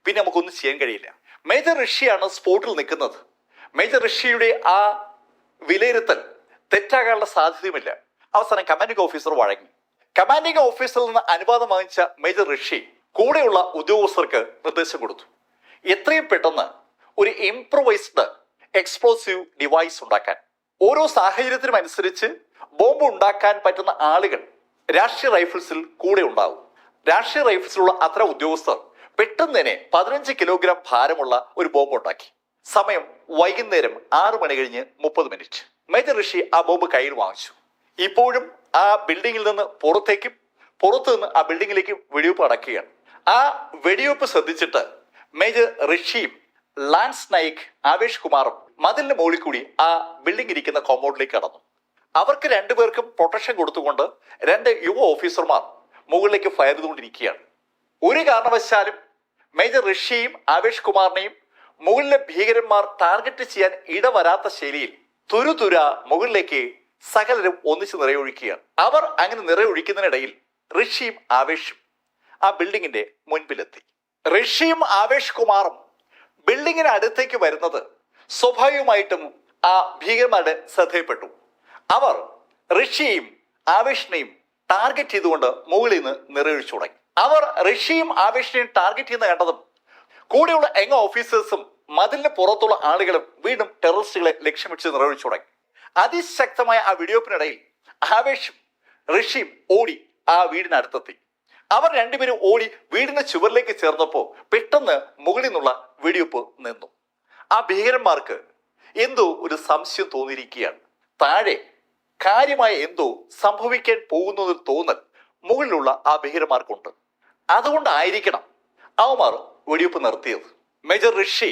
പിന്നെ നമുക്കൊന്നും ചെയ്യാൻ കഴിയില്ല. മേജർ ഋഷിയാണ് സ്പോട്ടിൽ നിൽക്കുന്നത്. മേജർ ഋഷിയുടെ ആ വിലയിരുത്തൽ തെറ്റാകാനുള്ള സാധ്യതയുമില്ല. അവസാനം കമാൻഡിംഗ് ഓഫീസർ വഴങ്ങി. കമാൻഡിംഗ് ഓഫീസറിൽ നിന്ന് അനുവാദം വാങ്ങിച്ച മേജർ ഋഷി കൂടെയുള്ള ഉദ്യോഗസ്ഥർക്ക് നിർദ്ദേശം കൊടുത്തു. എത്രയും പെട്ടെന്ന് ഒരു ഇംപ്രവൈസ്ഡ് എക്സ്പ്ലോസീവ് ഡിവൈസ് ഉണ്ടാക്കാൻ. ഓരോ സാഹചര്യത്തിനും അനുസരിച്ച് ബോംബ് ഉണ്ടാക്കാൻ പറ്റുന്ന ആളുകൾ രാഷ്ട്രീയ റൈഫിൾസിൽ കൂടെ ഉണ്ടാവും. രാഷ്ട്രീയ റൈഫിൾസിലുള്ള അത്ര ഉദ്യോഗസ്ഥർ പെട്ടെന്ന് തന്നെ 15 കിലോഗ്രാം ഭാരമുള്ള ഒരു ബോംബ് ഉണ്ടാക്കി. സമയം വൈകുന്നേരം 6:30 മേജർ ഋഷി ആ ബോംബ് കയ്യിൽ വാങ്ങിച്ചു. ഇപ്പോഴും ആ ബിൽഡിങ്ങിൽ നിന്ന് പുറത്തു നിന്ന് ആ ബിൽഡിങ്ങിലേക്ക് വെടിവെപ്പ് അടക്കുകയാണ്. ആ വെടിവെപ്പ് ശ്രദ്ധിച്ചിട്ട് മേജർ ഋഷിയും ലാൻസ് നായിക് ആവേശ് കുമാറും മതിലിന് മുകളിൽ കൂടി ആ ബിൽഡിംഗ് ഇരിക്കുന്ന കോമ്പൗണ്ടിലേക്ക് കടന്നു. അവർക്ക് 2 പേർക്കും പ്രൊട്ടക്ഷൻ കൊടുത്തുകൊണ്ട് 2 യുവ ഓഫീസർമാർ മുകളിലേക്ക് ഫയർ ചെയ്തുകൊണ്ടിരിക്കുകയാണ്. ഒരു കാരണവശാലും മേജർ ഋഷിയും ആവേശ് കുമാറിനെയും മുകളിലെ ഭീകരന്മാർ ടാർഗറ്റ് ചെയ്യാൻ ഇടവരാത്ത ശൈലിയിൽ തുരുതുര മുകളിലേക്ക് സകലരും ഒന്നിച്ച് നിറയൊഴിക്കുകയാണ്. അവർ അങ്ങനെ നിറയൊഴിക്കുന്നതിനിടയിൽ ഋഷിയും ആവേശും ആ ബിൽഡിങ്ങിന്റെ മുൻപിലെത്തി. ഋഷിയും ആവേശ് കുമാറും ബിൽഡിങ്ങിന് അടുത്തേക്ക് വരുന്നത് സ്വാഭാവികമായിട്ടും ആ ഭീകരന്മാരുടെ ശ്രദ്ധയിൽപ്പെട്ടു. അവർ ഋഷിയെയും ആവേശിനെയും ടാർഗറ്റ് ചെയ്തുകൊണ്ട് മുകളിൽ നിന്ന് നിറയൊഴിച്ചു തുടങ്ങി. അവർ ഋഷിയും ആവേശിനെയും ടാർഗറ്റ് ചെയ്യുന്ന കണ്ടതും കൂടെയുള്ള യങ് ഓഫീസേഴ്സും മതിലിന് പുറത്തുള്ള ആളുകളും വീണ്ടും ടെററിസ്റ്റുകളെ ലക്ഷ്യം വെച്ച് നിറയൊഴിച്ചു തുടങ്ങി. അതിശക്തമായ ആ വെടിവെപ്പിനിടയിൽ ആവേശും ഋഷിയും ഓടി ആ വീടിനടുത്തെത്തി. അവർ 2 പേരും ഓടി വീടിന്റെ ചുവരിലേക്ക് ചേർന്നപ്പോ പെട്ടെന്ന് മുകളിൽ നിന്നുള്ള വെടിവെപ്പ് നിന്നു. ആ ഭീകരന്മാർക്ക് എന്തോ ഒരു സംശയം തോന്നിയിരിക്കുകയാണ്. താഴെ കാര്യമായ എന്തോ സംഭവിക്കാൻ പോകുന്നൊരു തോന്നൽ മുകളിലുള്ള ആ ഭീകരന്മാർക്കുണ്ട്. അതുകൊണ്ടായിരിക്കണം അവന്മാർ വെടിവെപ്പ് നിർത്തിയത്. മേജർ ഋഷി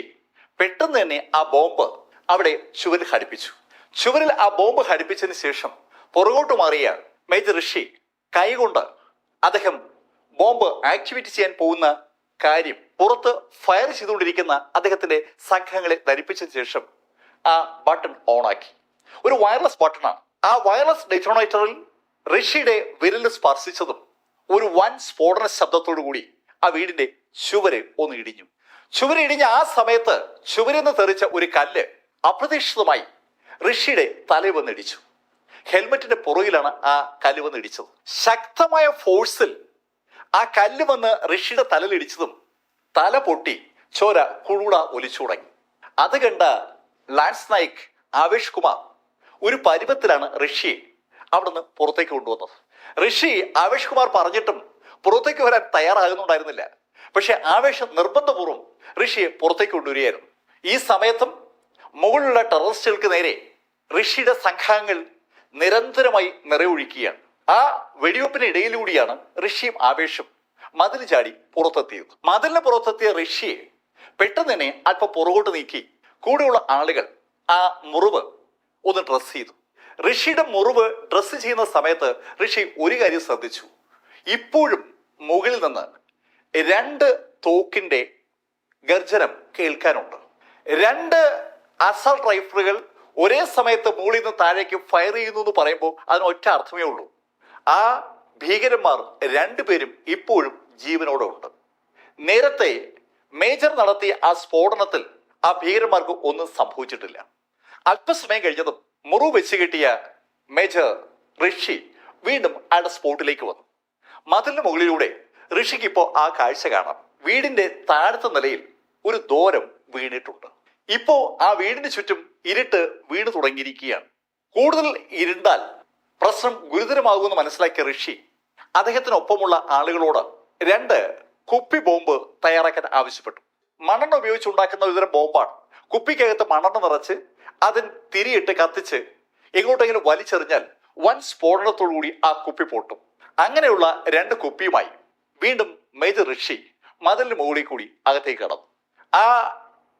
പെട്ടെന്ന് തന്നെ ആ ബോംബ് അവിടെ ചുവരിൽ ഘടിപ്പിച്ചു. ചുവരിൽ ആ ബോംബ് ഘടിപ്പിച്ചതിന് ശേഷം പുറകോട്ട് മാറിയ മേജർ ഋഷി കൈകൊണ്ട് അദ്ദേഹം ബോംബ് ആക്ടിവേറ്റ് ചെയ്യാൻ പോകുന്ന കാര്യം പുറത്ത് ഫയർ ചെയ്തുകൊണ്ടിരിക്കുന്ന അദ്ദേഹത്തിന്റെ സംഘങ്ങളെ ധരിപ്പിച്ചതിന് ശേഷം ആ ബട്ടൺ ഓൺ ആക്കി. ഒരു വയർലെസ് ബട്ടണാണ്. ആ വയർലെസ് ഡെറ്റോണേറ്ററിൽ ഋഷിയുടെ വിരൽ സ്പർശിച്ചതും ഒരു വൻ സ്ഫോടന ശബ്ദത്തോടു കൂടി ആ വീടിന്റെ ചുവര് ഒന്ന് ഇടിഞ്ഞു. ചുവര് ഇടിഞ്ഞ ആ സമയത്ത് ചുവരിൽ നിന്ന് തെറിച്ച ഒരു കല്ല് അപ്രതീക്ഷിതമായി ഋഷിയുടെ തലയിൽ വന്നിടിച്ചു. ഹെൽമെറ്റിന്റെ പുറകിലാണ് ആ കല്ല് വന്ന് ഇടിച്ചത്. ശക്തമായ ഫോഴ്സിൽ ആ കല്ല് വന്ന് ഋഷിയുടെ തലയിൽ ഇടിച്ചതും തല പൊട്ടി ചോര കുഴുട ഒലിച്ചു തുടങ്ങി. അത് കണ്ട ലാൻസ് നായിക് ആവേഷ് കുമാർ ഒരു പരുവത്തിലാണ് ഋഷിയെ അവിടുന്ന് പുറത്തേക്ക് കൊണ്ടുവന്നത്. ഋഷി ആവേഷ് കുമാർ പറഞ്ഞിട്ടും പുറത്തേക്ക് വരാൻ തയ്യാറാകുന്നുണ്ടായിരുന്നില്ല. പക്ഷെ ആവേശം നിർബന്ധപൂർവ്വം ഋഷിയെ പുറത്തേക്ക് കൊണ്ടുവരികയായിരുന്നു. ഈ സമയത്തും മുകളിലുള്ള ടെററിസ്റ്റുകൾക്ക് നേരെ ഋഷിയുടെ സംഘാംഗങ്ങൾ നിരന്തരമായി നിറയൊഴിക്കുകയാണ്. ആ വെടിവെപ്പിന് ഇടയിലൂടെയാണ് ഋഷിയും ആവേശം മതിൽ ചാടി പുറത്തെത്തിയത്. മതിലിന് പുറത്തെത്തിയ ഋഷിയെ പെട്ടെന്ന് തന്നെ അല്പം പുറകോട്ട് നീക്കി കൂടെയുള്ള ആളുകൾ ആ മുറിവ് ഒന്ന് ഡ്രസ് ചെയ്തു. ഋഷിയുടെ മുറിവ് ഡ്രസ് ചെയ്യുന്ന സമയത്ത് ഋഷി ഒരു കാര്യം ശ്രദ്ധിച്ചു. ഇപ്പോഴും മുകളിൽ നിന്ന് 2 തോക്കിന്റെ ഗർജനം കേൾക്കാനുണ്ട്. 2 അസൾട്ട് റൈഫിളുകൾ ഒരേ സമയത്ത് മുകളിൽ നിന്ന് താഴേക്ക് ഫയർ ചെയ്യുന്നു എന്ന് പറയുമ്പോൾ അതിന് ഒറ്റ അർത്ഥമേ ഉള്ളൂ. ആ ഭീകരന്മാർ 2 പേരും ഇപ്പോഴും ജീവനോടെ ഉണ്ട്. നേരത്തെ മേജർ നടത്തിയ ആ സ്ഫോടനത്തിൽ ആ ഭീകരന്മാർക്ക് ഒന്നും സംഭവിച്ചിട്ടില്ല. അല്പസമയം കഴിഞ്ഞതും മുറിവ് വെച്ച് കിട്ടിയ മേജർ ഋഷി വീണ്ടും അയാളുടെ സ്പോട്ടിലേക്ക് വന്നു. മതിലിന് മുകളിലൂടെ ഋഷിക്ക് ഇപ്പോൾ ആ കാഴ്ച കാണാം. വീടിന്റെ താഴത്തെ നിലയിൽ ഒരു ദോരം വീണിട്ടുണ്ട്. ഇപ്പോ ആ വീടിന് ചുറ്റും ഇരുട്ട് വീണു തുടങ്ങിയിരിക്കുകയാണ്. കൂടുതൽ ഇരുണ്ടാൽ പ്രശ്നം ഗുരുതരമാകുമെന്ന് മനസ്സിലാക്കിയ ഋഷി അദ്ദേഹത്തിനൊപ്പമുള്ള ആളുകളോട് 2 കുപ്പി ബോംബ് തയ്യാറാക്കാൻ ആവശ്യപ്പെട്ടു. മണ്ണെണ്ണ ഉപയോഗിച്ചുണ്ടാക്കുന്ന ഒരുതരം ബോംബാണ്. കുപ്പിക്കകത്ത് മണ്ണെണ്ണ നിറച്ച് അതിന് തിരിയിട്ട് കത്തിച്ച് എങ്ങോട്ടെങ്കിലും വലിച്ചെറിഞ്ഞാൽ വൻ സ്ഫോടനത്തോടുകൂടി ആ കുപ്പി പൊട്ടും. അങ്ങനെയുള്ള 2 കുപ്പിയുമായി വീണ്ടും മേജർ ഋഷി മതിലിന് മുകളിൽ കൂടി അകത്തേക്ക് കടന്നു. ആ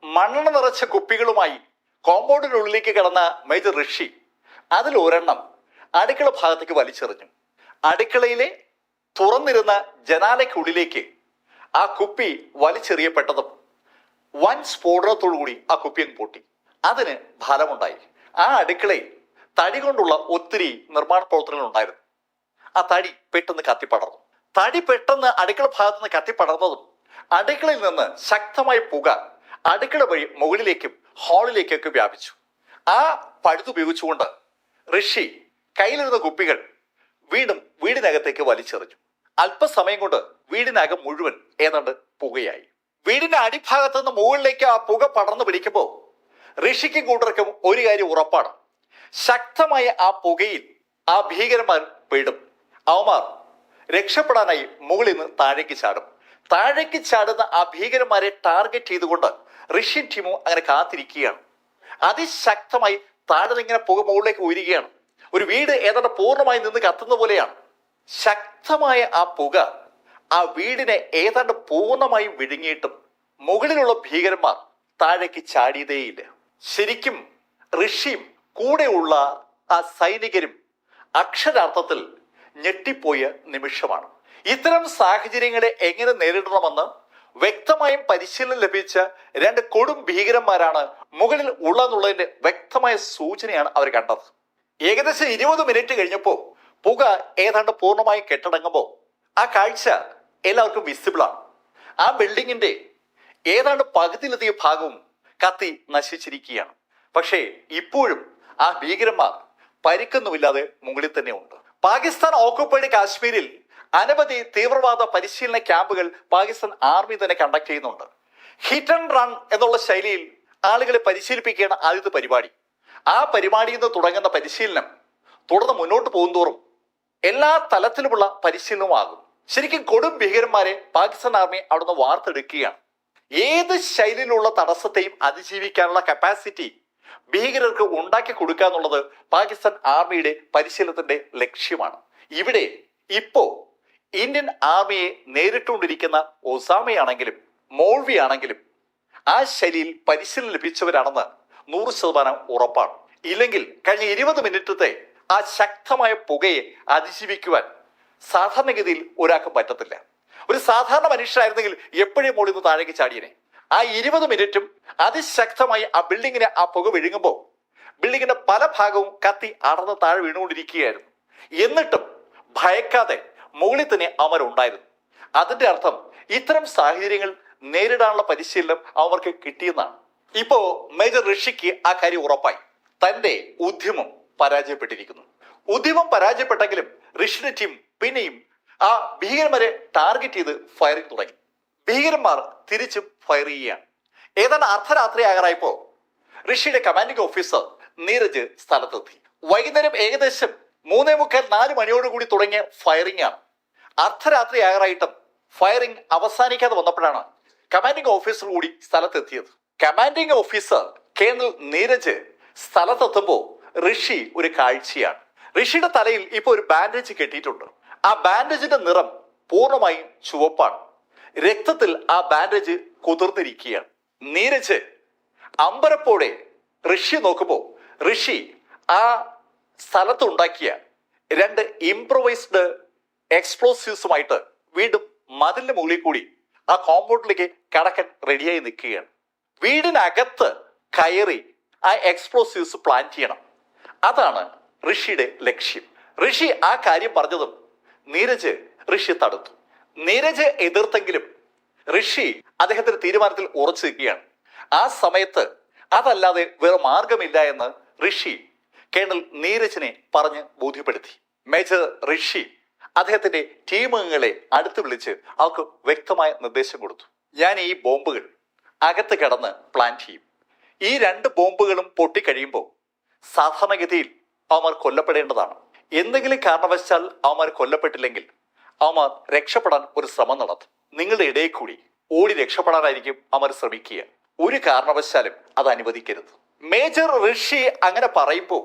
മണ്ണെണ്ണ നിറച്ച കുപ്പികളുമായി കോമ്പൗണ്ടിനുള്ളിലേക്ക് കടന്ന മേജർ ഋഷി അതിൽ ഒരെണ്ണം അടുക്കള ഭാഗത്തേക്ക് വലിച്ചെറിഞ്ഞു. അടുക്കളയിലെ തുറന്നിരുന്ന ജനാലയ്ക്കുള്ളിലേക്ക് ആ കുപ്പി വലിച്ചെറിയപ്പെട്ടതും വൻ സ്ഫോടനത്തോടുകൂടി ആ കുപ്പി അങ്ങ് പൊട്ടി. അതിന് ഫലമുണ്ടായി. ആ അടുക്കളയിൽ തടി കൊണ്ടുള്ള ഒത്തിരി നിർമ്മാണ പ്രവർത്തനങ്ങൾ ഉണ്ടായിരുന്നു. ആ തടി പെട്ടെന്ന് കത്തിപ്പടർന്നു. തടി പെട്ടെന്ന് അടുക്കള ഭാഗത്ത് നിന്ന് കത്തിപ്പടർന്നതും അടുക്കളയിൽ നിന്ന് ശക്തമായ പുക അടുക്കള വഴി മുകളിലേക്കും ഹാളിലേക്കൊക്കെ വ്യാപിച്ചു. ആ പഴുതുപയോഗിച്ചുകൊണ്ട് ഋഷി കയ്യിലിരുന്ന കുപ്പികൾ വീണ്ടും വീടിനകത്തേക്ക് വലിച്ചെറിഞ്ഞു. അല്പസമയം കൊണ്ട് വീടിനകം മുഴുവൻ ഏതാണ്ട് പുകയായി. വീടിന്റെ അടിഭാഗത്ത് നിന്ന് മുകളിലേക്ക് ആ പുക പടർന്നു പിടിക്കുമ്പോൾ ഋഷിക്കും കൂട്ടർക്കും ഒരു കാര്യം ഉറപ്പാണ്. ശക്തമായ ആ പുകയിൽ ആ ഭീകരന്മാർ പെടും. അവന്മാർ രക്ഷപ്പെടാനായി മുകളിൽ നിന്ന് താഴേക്ക് ചാടും. താഴേക്ക് ചാടുന്ന ആ ഭീകരന്മാരെ ടാർഗറ്റ് ചെയ്തുകൊണ്ട് ഋഷിയും ടീമും അങ്ങനെ കാത്തിരിക്കുകയാണ്. അതിശക്തമായി താഴെ ഇങ്ങനെ പുക മുകളിലേക്ക് ഉയരുകയാണ്. ഒരു വീട് ഏതാണ്ട് പൂർണ്ണമായി നിന്ന് കത്തുന്ന പോലെയാണ്. ശക്തമായ ആ പുക ആ വീടിനെ ഏതാണ്ട് പൂർണ്ണമായും വിഴുങ്ങിയിട്ടും മുകളിലുള്ള ഭീകരന്മാർ താഴേക്ക് ചാടിയതേയില്ല. ശരിക്കും ഋഷിയും കൂടെയുള്ള ആ സൈനികരും അക്ഷരാർത്ഥത്തിൽ ഞെട്ടിപ്പോയ നിമിഷമാണ്. ഇത്തരം സാഹചര്യങ്ങളെ എങ്ങനെ നേരിടണമെന്ന് വ്യക്തമായും പരിശീലനം ലഭിച്ച 2 കൊടും ഭീകരന്മാരാണ് മുകളിൽ ഉള്ളതെന്നുള്ളതിന്റെ വ്യക്തമായ സൂചനയാണ് അവർ കണ്ടത്. ഏകദേശം 20 മിനിറ്റ് കഴിഞ്ഞപ്പോൾ പുക ഏതാണ്ട് പൂർണ്ണമായും കെട്ടടങ്ങുമ്പോൾ ആ കാഴ്ച എല്ലാവർക്കും വിസിബിളാണ്. ആ ബിൽഡിങ്ങിന്റെ ഏതാണ്ട് പകുതിയിലധികം ഭാഗവും കത്തി നശിച്ചിരിക്കുകയാണ്. പക്ഷേ ഇപ്പോഴും ആ ഭീകരന്മാർ പരിക്കൊന്നുമില്ലാതെ മുകളിൽ തന്നെ ഉണ്ട്. പാകിസ്ഥാൻ ഓക്കുപ്പൈഡ് കാശ്മീരിൽ അനവധി തീവ്രവാദ പരിശീലന ക്യാമ്പുകൾ പാകിസ്ഥാൻ ആർമി തന്നെ കണ്ടക്ട് ചെയ്യുന്നുണ്ട്. ഹിറ്റ് ആൻഡ് റൺ എന്നുള്ള ശൈലിയിൽ ആളുകളെ പരിശീലിപ്പിക്കുകയാണ് ആദ്യത്തെ പരിപാടി. ആ പരിപാടിയിൽ നിന്ന് തുടങ്ങുന്ന പരിശീലനം തുടർന്ന് മുന്നോട്ട് പോകുന്തോറും എല്ലാ തലത്തിലുമുള്ള പരിശീലനവുമാകും. ശരിക്കും കൊടും ഭീകരന്മാരെ പാകിസ്ഥാൻ ആർമി അവിടുന്ന് വാർത്തെടുക്കുകയാണ്. ഏത് ശൈലിയിലുള്ള തടസ്സത്തെയും അതിജീവിക്കാനുള്ള കപ്പാസിറ്റി ഭീകരർക്ക് ഉണ്ടാക്കി കൊടുക്കുക എന്നുള്ളത് പാകിസ്ഥാൻ ആർമിയുടെ പരിശീലനത്തിന്റെ ലക്ഷ്യമാണ്. ഇവിടെ ഇപ്പോ ഇന്ത്യൻ ആർമിയെ നേരിട്ടുകൊണ്ടിരിക്കുന്ന ഒസാമയാണെങ്കിലും മോൾവി ആണെങ്കിലും ആ ശൈലിയിൽ പരിശീലനം ലഭിച്ചവരാണെന്ന് 100% ഉറപ്പാണ്. ഇല്ലെങ്കിൽ കഴിഞ്ഞ 20 മിനിറ്റത്തെ ആ ശക്തമായ പുകയെ അതിജീവിക്കുവാൻ സാധാരണഗതിയിൽ ഒരാൾക്ക് പറ്റത്തില്ല. ഒരു സാധാരണ മനുഷ്യരായിരുന്നെങ്കിൽ എപ്പോഴും മുകളിൽ നിന്ന് താഴേക്ക് ചാടിയനെ. ആ 20 മിനിറ്റും അതിശക്തമായി ആ ബിൽഡിങ്ങിനെ ആ പുക വിഴുങ്ങുമ്പോൾ ബിൽഡിങ്ങിന്റെ പല ഭാഗവും കത്തി അടർന്ന് താഴെ വീണുകൊണ്ടിരിക്കുകയായിരുന്നു. എന്നിട്ടും ഭയക്കാതെ മുകളിൽ തന്നെ അവരുണ്ടായിരുന്നു. അതിന്റെ അർത്ഥം ഇത്തരം സാഹചര്യങ്ങൾ നേരിടാനുള്ള പരിശീലനം അവർക്ക് കിട്ടിയെന്നാണ്. ഇപ്പോ മേജർ ഋഷിക്ക് ആ കാര്യം ഉറപ്പായി. തന്റെ ഉദ്യമം പരാജയപ്പെട്ടിരിക്കുന്നു. ഉദ്യമം പരാജയപ്പെട്ടെങ്കിലും ഋഷിയുടെ ടീം പിന്നെയും ആ ഭീകരന്മാരെ ടാർഗറ്റ് ചെയ്ത് ഫയറിംഗ് തുടങ്ങി. ഭീകരന്മാർ തിരിച്ചും ഫയർ ചെയ്യുകയാണ്. ഏതാണ്ട് അർദ്ധരാത്രിയാകാറായപ്പോ ഋഷിയുടെ കമാൻഡിംഗ് ഓഫീസർ നീരജ് സ്ഥലത്തെത്തി. വൈകുന്നേരം ഏകദേശം 3:45-4 മണിയോടുകൂടി തുടങ്ങിയ ഫയറിംഗ് ആണ്. അർദ്ധരാത്രിയാകാറായിട്ടും ഫയറിംഗ് അവസാനിക്കാതെ വന്നപ്പോഴാണ് കമാൻഡിംഗ് ഓഫീസർ കൂടി സ്ഥലത്തെത്തിയത്. കമാൻഡിംഗ് ഓഫീസർ കേണൽ നീരജ് സ്ഥലത്തെത്തുമ്പോൾ ഋഷി ഒരു കാഴ്ചയാണ്. ഋഷിയുടെ തലയിൽ ഇപ്പൊ ഒരു ബാൻഡേജ് കെട്ടിയിട്ടുണ്ട്. ആ ബാൻഡേജിന്റെ നിറം പൂർണ്ണമായും ചുവപ്പാണ്. രക്തത്തിൽ ആ ബാൻഡേജ് കുതിർന്നിരിക്കുകയാണ്. നീരജ് അമ്പരപ്പോടെ ഋഷി നോക്കുമ്പോൾ ഋഷി ആ സ്ഥലത്തുണ്ടാക്കിയ 2 ഇംപ്രവൈസ്ഡ് എക്സ്പ്ലോസീവ്സുമായിട്ട് വീണ്ടും മതിലിന്റെ മുകളിൽ കൂടി ആ കോമ്പൗണ്ടിലേക്ക് കടക്കാൻ റെഡിയായി നിൽക്കുകയാണ്. വീടിനകത്ത് കയറി ആ എക്സ്പ്ലോസീവ്സ് പ്ലാൻ ചെയ്യണം. അതാണ് ഋഷിയുടെ ലക്ഷ്യം. ഋഷി ആ കാര്യം പറഞ്ഞതും ഋഷി തടുത്തു. നീരജ് എതിർത്തെങ്കിലും ഋഷി അദ്ദേഹത്തിന്റെ തീരുമാനത്തിൽ ഉറച്ചു നിൽക്കുകയാണ്. ആ സമയത്ത് അതല്ലാതെ വേറെ മാർഗമില്ല എന്ന് ഋഷി കേണൽ നീരജിനെ പറഞ്ഞ് ബോധ്യപ്പെടുത്തി. മേജർ ഋഷി അദ്ദേഹത്തിന്റെ ടീമംഗങ്ങളെ അടുത്ത് വിളിച്ച് അവർക്ക് വ്യക്തമായ നിർദ്ദേശം കൊടുത്തു. ഞാൻ ഈ ബോംബുകൾ അകത്ത് കിടന്ന് പ്ലാൻ ചെയ്യും. ഈ 2 ബോംബുകളും പൊട്ടിക്കഴിയുമ്പോൾ സാധാരണഗതിയിൽ അവന്മാർ കൊല്ലപ്പെടേണ്ടതാണ്. എന്തെങ്കിലും കാരണവശാൽ അവന്മാർ കൊല്ലപ്പെട്ടില്ലെങ്കിൽ അവന്മാർ രക്ഷപ്പെടാൻ ഒരു ശ്രമം നടത്തും. നിങ്ങളുടെ ഇടയിൽ കൂടി ഓടി രക്ഷപ്പെടാനായിരിക്കും അവന്മാർ ശ്രമിക്കുക. ഒരു കാരണവശാലും അത് അനുവദിക്കരുത്. മേജർ ഋഷി അങ്ങനെ പറയുമ്പോൾ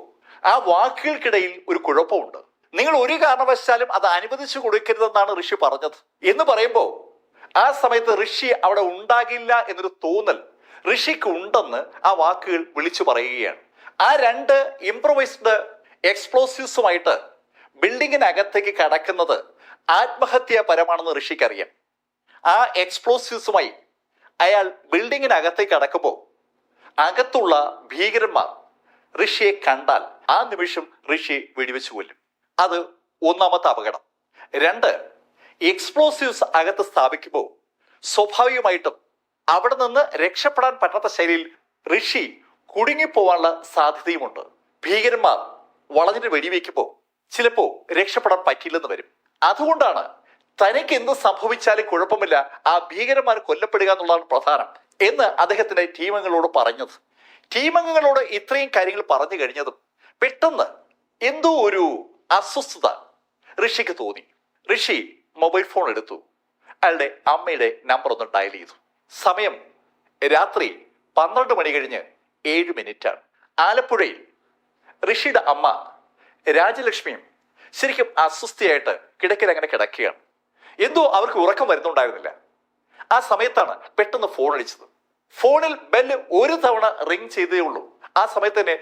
ആ വാക്കുകൾക്കിടയിൽ ഒരു കുഴപ്പമുണ്ട്. നിങ്ങൾ ഒരു കാരണവശാലും അത് അനുവദിച്ചു കൊടുക്കരുതെന്നാണ് ഋഷി പറഞ്ഞത് എന്ന് പറയുമ്പോൾ ആ സമയത്ത് ഋഷി അവിടെ ഉണ്ടാകില്ല എന്നൊരു തോന്നൽ ഋഷിക്ക് ഉണ്ടെന്ന് ആ വാക്കുകൾ വിളിച്ചു പറയുകയാണ്. ആ 2 ഇംപ്രവൈസ്ഡ് എക്സ്പ്ലോസീവ്സുമായിട്ട് ബിൽഡിങ്ങിനകത്തേക്ക് കടക്കുന്നത് ആത്മഹത്യാപരമാണെന്ന് ഋഷിക്കറിയാം. ആ എക്സ്പ്ലോസീവ്സുമായി അയാൾ ബിൽഡിങ്ങിനകത്തേക്ക് കടക്കുമ്പോൾ അകത്തുള്ള ഭീകരന്മാർ ഋഷിയെ കണ്ടാൽ ആ നിമിഷം ഋഷിയെ വെടിവെച്ചു കൊല്ലും. അത് ഒന്നാമത്തെ അപകടം. 2, എക്സ്പ്ലോസീവ്സ് അകത്ത് സ്ഥാപിക്കുമ്പോൾ സ്വാഭാവികമായിട്ടും അവിടെ നിന്ന് രക്ഷപ്പെടാൻ പറ്റാത്ത ശൈലിയിൽ ഋഷി കുടുങ്ങിപ്പോവാനുള്ള സാധ്യതയുമുണ്ട്. ഭീകരന്മാർ വളഞ്ഞിട്ട് വെടിവെക്കുമ്പോൾ ചിലപ്പോൾ രക്ഷപ്പെടാൻ പറ്റില്ലെന്ന് വരും. അതുകൊണ്ടാണ് തനിക്ക് എന്ത് സംഭവിച്ചാലും കുഴപ്പമില്ല, ആ ഭീകരന്മാർ കൊല്ലപ്പെടുക എന്നുള്ളതാണ് പ്രധാനം എന്ന് അദ്ദേഹത്തിന്റെ ടീമംഗങ്ങളോട് പറഞ്ഞത്. ടീമംഗങ്ങളോട് ഇത്രയും കാര്യങ്ങൾ പറഞ്ഞു കഴിഞ്ഞതും പെട്ടെന്ന് എന്തോ ഒരു അസ്വസ്ഥത ഋഷിക്ക് തോന്നി. ഋഷി മൊബൈൽ ഫോൺ എടുത്തു. അയാളുടെ അമ്മയുടെ നമ്പർ ഒന്ന് ഡയൽ ചെയ്തു. സമയം രാത്രി 12 മണി കഴിഞ്ഞ് 7 മിനിറ്റാണ്. ആലപ്പുഴയിൽ ഋഷിയുടെ അമ്മ രാജലക്ഷ്മിയും ശരിക്കും അസ്വസ്ഥയായിട്ട് കിടക്കിൽ അങ്ങനെ കിടക്കുകയാണ്. എന്തോ അവർക്ക് ഉറക്കം വരുന്നുണ്ടായിരുന്നില്ല. ആ സമയത്താണ് പെട്ടെന്ന് ഫോൺ അടിച്ചത്. ഫോണിൽ ബെല്ല് ഒരു തവണ റിങ് ചെയ്തേ ഉള്ളൂ. ആ സമയത്ത് തന്നെ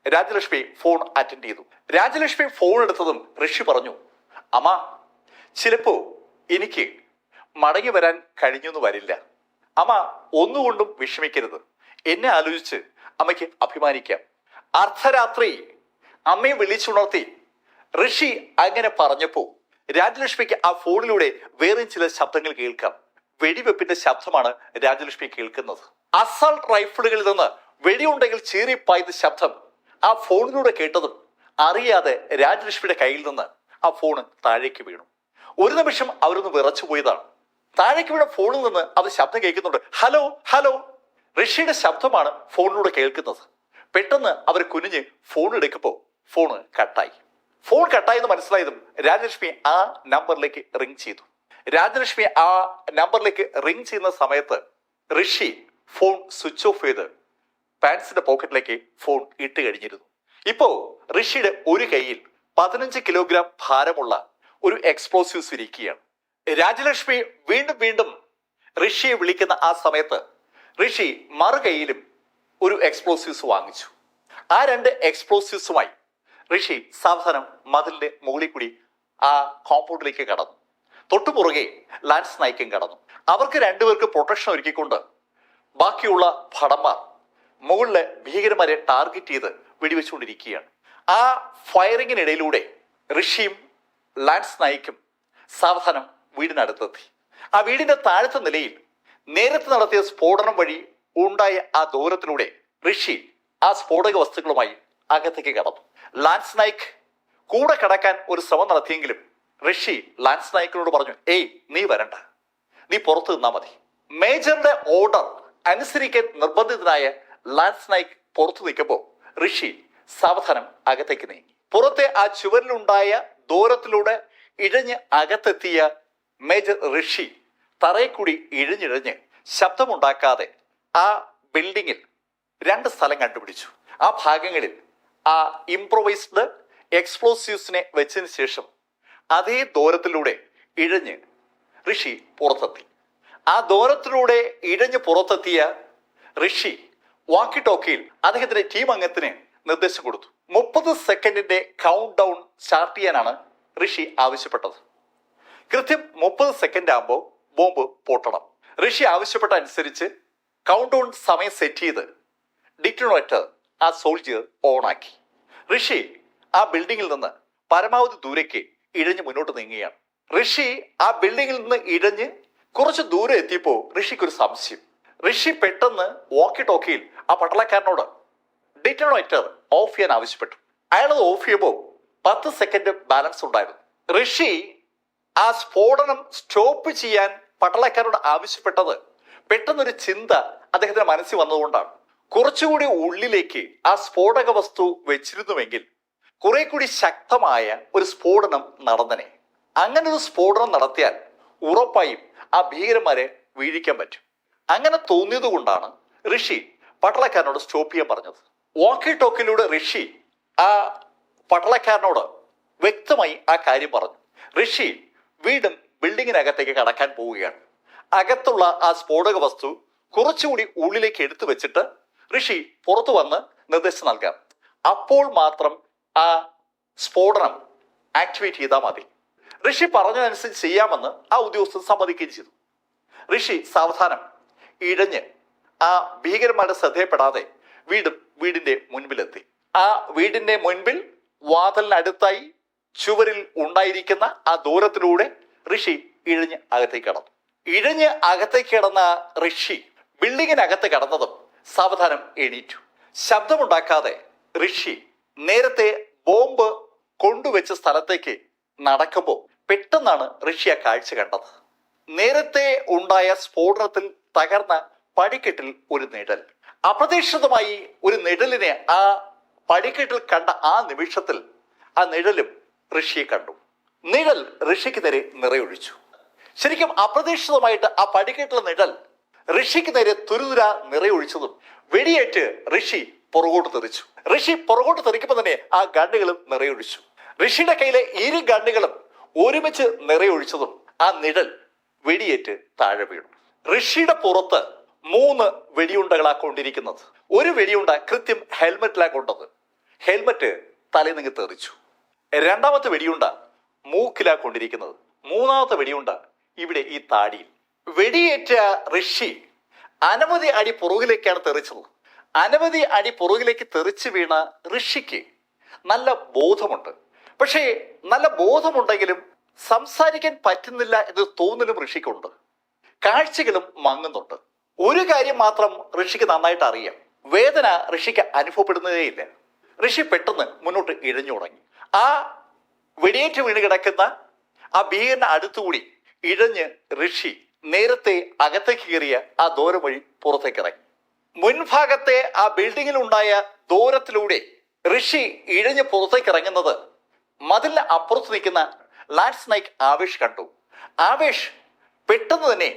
രാജലക്ഷ്മി ഫോൺ അറ്റൻഡ് ചെയ്തു. രാജലക്ഷ്മി ഫോൺ എടുത്തതും ഋഷി പറഞ്ഞു, അമ്മ, ചിലപ്പോ എനിക്ക് മടങ്ങി വരാൻ കഴിഞ്ഞൊന്നും വരില്ല. അമ്മ ഒന്നുകൊണ്ടും വിഷമിക്കരുത്. എന്നെ ആലോചിച്ച് അമ്മയ്ക്ക് അഭിമാനിക്കാം. അർദ്ധരാത്രി അമ്മയെ വിളിച്ചുണർത്തി ഋഷി അങ്ങനെ പറഞ്ഞപ്പോ രാജലക്ഷ്മിക്ക് ആ ഫോണിലൂടെ വേറെ ചില ശബ്ദങ്ങൾ കേൾക്കാം. വെടിവെപ്പിന്റെ ശബ്ദമാണ് രാജലക്ഷ്മി കേൾക്കുന്നത്. അസാൾട്ട് റൈഫിളുകളിൽ നിന്ന് വെടിയുണ്ടെങ്കിൽ ചീറിപ്പായുന്ന ശബ്ദം ആ ഫോണിലൂടെ കേട്ടതും അറിയാതെ രാജലക്ഷ്മിയുടെ കയ്യിൽ നിന്ന് ആ ഫോണ് താഴേക്ക് വീണു. ഒരു നിമിഷം അവരൊന്ന് വിറച്ചു പോയതാണ്. താഴേക്ക് വീണ ഫോണിൽ നിന്ന് അത് ശബ്ദം കേൾക്കുന്നുണ്ട്. ഹലോ ഹലോ, ഋഷിയുടെ ശബ്ദമാണ് ഫോണിലൂടെ കേൾക്കുന്നത്. പെട്ടെന്ന് അവർ കുനിഞ്ഞ് ഫോൺ എടുക്കുമ്പോൾ ഫോണ് കട്ടായി. ഫോൺ കട്ടായെന്ന് മനസ്സിലായതും രാജലക്ഷ്മി ആ നമ്പറിലേക്ക് റിങ് ചെയ്തു. രാജലക്ഷ്മി ആ നമ്പറിലേക്ക് റിങ് ചെയ്യുന്ന സമയത്ത് ഋഷി ഫോൺ സ്വിച്ച് ഓഫ് ചെയ്ത് പാൻസിന്റെ പോക്കറ്റിലേക്ക് ഫോൺ ഇട്ട് കഴിഞ്ഞിരുന്നു. ഇപ്പോ ഋഷിയുടെ ഒരു കൈയിൽ 15 കിലോഗ്രാം ഭാരമുള്ള ഒരു എക്സ്പ്ലോസീവ്സ് ഇരിക്കുകയാണ്. രാജലക്ഷ്മി വീണ്ടും വീണ്ടും ഋഷിയെ വിളിക്കുന്ന ആ സമയത്ത് ഋഷി മറുകൈയിലും ഒരു എക്സ്പ്ലോസീവ്സ് വാങ്ങിച്ചു. ആ 2 എക്സ്പ്ലോസീവ്സുമായി ഋഷി സാവധാനം മതിലിന്റെ മുകളിൽ കൂടി ആ കോമ്പൗണ്ടിലേക്ക് കടന്നു. തൊട്ടുപുറകെ ലാൻസ് നായിക്കും കടന്നു. അവർക്ക് 2 പേർക്ക് പ്രൊട്ടക്ഷൻ ഒരുക്കിക്കൊണ്ട് ബാക്കിയുള്ള ഭടന്മാർ മുകളിലെ ഭീകരന്മാരെ ടാർഗറ്റ് ചെയ്ത് വെടിവെച്ചുകൊണ്ടിരിക്കുകയാണ്. ആ ഫയറിങ്ങിനിടയിലൂടെ ഋഷിയും ലാൻസ് നായിക്കും സാവധാനം വീടിനടുത്തെത്തി. ആ വീടിന്റെ താഴത്തെ നിലയിൽ നേരത്തെ നടത്തിയ സ്ഫോടനം വഴി ഉണ്ടായ ആ ദൂരത്തിലൂടെ ഋഷി ആ സ്ഫോടക വസ്തുക്കളുമായി അകത്തേക്ക് കടന്നു. ലാൻസ് നായിക് കൂടെ കിടക്കാൻ ഒരു ശ്രമം നടത്തിയെങ്കിലും ഋഷി ലാൻസ് നായിക്കിനോട് പറഞ്ഞു, ഏയ് നീ വരണ്ട, നീ പുറത്തു നിന്നാ മതി. മേജറുടെ ഓർഡർ അനുസരിക്കാൻ നിർബന്ധിതനായ ലാൻസ് നായിക് പുറത്തു നിൽക്കുമ്പോൾ ഋഷി സാവധാനം അകത്തേക്ക് നീങ്ങി. പുറത്തെ ആ ചുവരിലുണ്ടായ ദൂരത്തിലൂടെ ഇഴഞ്ഞ് അകത്തെത്തിയ മേജർ ഋഷി തറയിൽ കൂടി ഇഴഞ്ഞിഴഞ്ഞ് ശബ്ദമുണ്ടാക്കാതെ ആ ബിൽഡിങ്ങിൽ 2 സ്ഥലം കണ്ടുപിടിച്ചു. ആ ഭാഗങ്ങളിൽ ആ ഇംപ്രൊവൈസ്ഡ് എക്സ്പ്ലോസീവ്സിനെ വെച്ചതിന് ശേഷം അതേ ദൂരത്തിലൂടെ ഇഴഞ്ഞ് ഋഷി പുറത്തെത്തി. ആ ദൂരത്തിലൂടെ ഇഴഞ്ഞ് പുറത്തെത്തിയ ഋഷി വാക്കി ടോക്കിയിൽ അദ്ദേഹത്തിന്റെ ടീം അംഗത്തിന് നിർദ്ദേശം കൊടുത്തു. 30 സെക്കൻഡിന്റെ കൗണ്ട് ഡൗൺ സ്റ്റാർട്ട് ചെയ്യാനാണ് ഋഷി ആവശ്യപ്പെട്ടത്. കൃത്യം 30 സെക്കൻഡ് ആകുമ്പോൾ ബോംബ് പൊട്ടണം. ഋഷി ആവശ്യപ്പെട്ട അനുസരിച്ച് കൗണ്ട് ഡൗൺ സമയം സെറ്റ് ചെയ്ത് ഡിറ്റോണേറ്റർ ആ സോൾജിയർ ഓണാക്കി. ഋഷി ആ ബിൽഡിങ്ങിൽ നിന്ന് പരമാവധി ദൂരേക്ക് ഇഴഞ്ഞ് മുന്നോട്ട് നീങ്ങുകയാണ്. ഋഷി ആ ബിൽഡിങ്ങിൽ നിന്ന് ഇഴഞ്ഞ് കുറച്ച് ദൂരെ എത്തിയപ്പോൾ ഋഷിക്കൊരു സംശയം. ഋഷി പെട്ടെന്ന് വാക്കി ടോക്കിയിൽ ആ പട്ടാളക്കാരനോട് ഡിറ്റോണേറ്റർ ഓഫ് ചെയ്യാൻ ആവശ്യപ്പെട്ടു. അയാളത് ഓഫ് ചെയ്യുമ്പോൾ 10 സെക്കൻഡ് ബാലൻസ് ഉണ്ടായിരുന്നു. ഋഷി ആ സ്ഫോടനം സ്റ്റോപ്പ് ചെയ്യാൻ പട്ടാളക്കാരോട് ആവശ്യപ്പെട്ടത് പെട്ടെന്നൊരു ചിന്ത അദ്ദേഹത്തിന്റെ മനസ്സിൽ വന്നതുകൊണ്ടാണ്. കുറച്ചുകൂടി ഉള്ളിലേക്ക് ആ സ്ഫോടക വസ്തു വെച്ചിരുന്നുവെങ്കിൽ കുറെ കൂടി ശക്തമായ ഒരു സ്ഫോടനം നടന്നനെ. അങ്ങനെ ഒരു സ്ഫോടനം നടത്തിയാൽ ഉറപ്പായും ആ ഭീകരന്മാരെ വീഴിക്കാൻ പറ്റും. അങ്ങനെ തോന്നിയത് കൊണ്ടാണ് ഋഷി പട്ടാളക്കാരനോട് സ്റ്റോപ്പ് ചെയ്യാൻ പറഞ്ഞത്. വാക്കി ടോക്കിലൂടെ ഋഷി ആ പട്ടാളക്കാരനോട് വ്യക്തമായി ആ കാര്യം പറഞ്ഞു. ഋഷി വീണ്ടും ബിൽഡിങ്ങിനകത്തേക്ക് കടക്കാൻ പോവുകയാണ്. അകത്തുള്ള ആ സ്ഫോടക വസ്തു കുറച്ചുകൂടി ഉള്ളിലേക്ക് എടുത്തു വെച്ചിട്ട് ഋഷി പുറത്തു വന്ന് നിർദ്ദേശം നൽകാം. അപ്പോൾ മാത്രം ആ സ്ഫോടനം ആക്ടിവേറ്റ് ചെയ്താൽ മതി. ഋഷി പറഞ്ഞതനുസരിച്ച് ചെയ്യാമെന്ന് ആ ഉദ്യോഗസ്ഥൻ സമ്മതിക്കുകയും ചെയ്തു. ഋഷി സാവധാനം ഇഴഞ്ഞ് ആ ഭീകരന്മാരുടെ ശ്രദ്ധയപ്പെടാതെ വീടിന്റെ മുൻപിലെത്തി. ആ വീടിന്റെ മുൻപിൽ വാതിലിനടുത്തായി ചുവരിൽ ഉണ്ടായിരിക്കുന്ന ആ ദൂരത്തിലൂടെ ഋഷി ഇഴഞ്ഞ് അകത്തേക്ക് കടന്നു. ഇഴഞ്ഞ് അകത്തേക്ക് കിടന്ന ഋഷി ബിൽഡിങ്ങിനകത്ത് കടന്നതും സാവധാനം എണീറ്റു. ശബ്ദമുണ്ടാക്കാതെ ഋഷി നേരത്തെ ബോംബ് കൊണ്ടുവച്ച സ്ഥലത്തേക്ക് നടക്കുമ്പോൾ പെട്ടെന്നാണ് ഋഷി ആ കാഴ്ച കണ്ടത്. നേരത്തെ ഉണ്ടായ സ്ഫോടനത്തിൽ തകർന്ന പടിക്കെട്ടിൽ ഒരു നിഴൽ. അപ്രതീക്ഷിതമായി ഒരു നിഴലിനെ ആ പടിക്കെട്ടിൽ കണ്ട ആ നിമിഷത്തിൽ ആ നിഴലും ഋഷിയെ കണ്ടു. നിഴൽ ഋഷിക്ക് നേരെ നിറയൊഴിച്ചു. ശരിക്കും അപ്രതീക്ഷിതമായിട്ട് ആ പടിക്കെട്ടിലെ നിഴൽ ഋഷിക്ക് നേരെ തുരുതുര നിറയൊഴിച്ചതും വെടിയേറ്റ് ഋഷി പുറകോട്ട് തെറിച്ചു. ഋഷി പുറകോട്ട് തെറിക്കുമ്പോൾ തന്നെ ആ ഗണ്ണുകളും നിറയൊഴിച്ചു. ഋഷിയുടെ കയ്യിലെ 2 ഗണ്ണുകളും ഒരുമിച്ച് നിറയൊഴിച്ചതും ആ നിഴൽ വെടിയേറ്റ് താഴെ വീണു. ഋഷിയുടെ പുറത്ത് 3 വെടിയുണ്ടകളാ കൊണ്ടിരിക്കുന്നത്. ഒരു വെടിയുണ്ട കൃത്യം ഹെൽമെറ്റിലാ കൊണ്ടത്. ഹെൽമെറ്റ് തലയിൽ നിന്ന് തെറിച്ചു. രണ്ടാമത്തെ വെടിയുണ്ട മൂക്കിലാ കൊണ്ടിരിക്കുന്നത്. മൂന്നാമത്തെ വെടിയുണ്ട ഇവിടെ ഈ താടിയിൽ. വെടിയേറ്റ ഋഷി അനവധി അടി പുറകിലേക്കാണ് തെറിച്ചത്. അനവധി അടി പുറകിലേക്ക് തെറിച്ചു വീണ ഋഷിക്ക് നല്ല ബോധമുണ്ട്. പക്ഷേ നല്ല ബോധമുണ്ടെങ്കിലും സംസാരിക്കാൻ പറ്റുന്നില്ല എന്നൊരു തോന്നലും ഋഷിക്കുണ്ട്. കാഴ്ചകളും മങ്ങുന്നുണ്ട്. ഒരു കാര്യം മാത്രം ഋഷിക്ക് നന്നായിട്ട് അറിയാം, വേദന ഋഷിക്ക് അനുഭവപ്പെടുന്നതേയില്ല. ഋഷി പെട്ടെന്ന് മുന്നോട്ട് ഇഴഞ്ഞു തുടങ്ങി. ആ വെടിയേറ്റ് വീണ് കിടക്കുന്ന ആ ഭീകരന്റെ അടുത്തുകൂടി ഇഴഞ്ഞ് ഋഷി നേരത്തെ അകത്തേക്ക് കയറിയ ആ ദൂരം വഴി പുറത്തേക്ക് ഇറങ്ങി. മുൻഭാഗത്തെ ആ ബിൽഡിങ്ങിൽ ഉണ്ടായ ദൂരത്തിലൂടെ ഋഷി ഇഴഞ്ഞ് പുറത്തേക്ക് ഇറങ്ങുന്നത് മതിലിന് അപ്പുറത്ത് നിൽക്കുന്ന ലാൻസ് നായിക് ആവേഷ് കണ്ടു. ആവേഷ് പെട്ടെന്ന് തന്നെ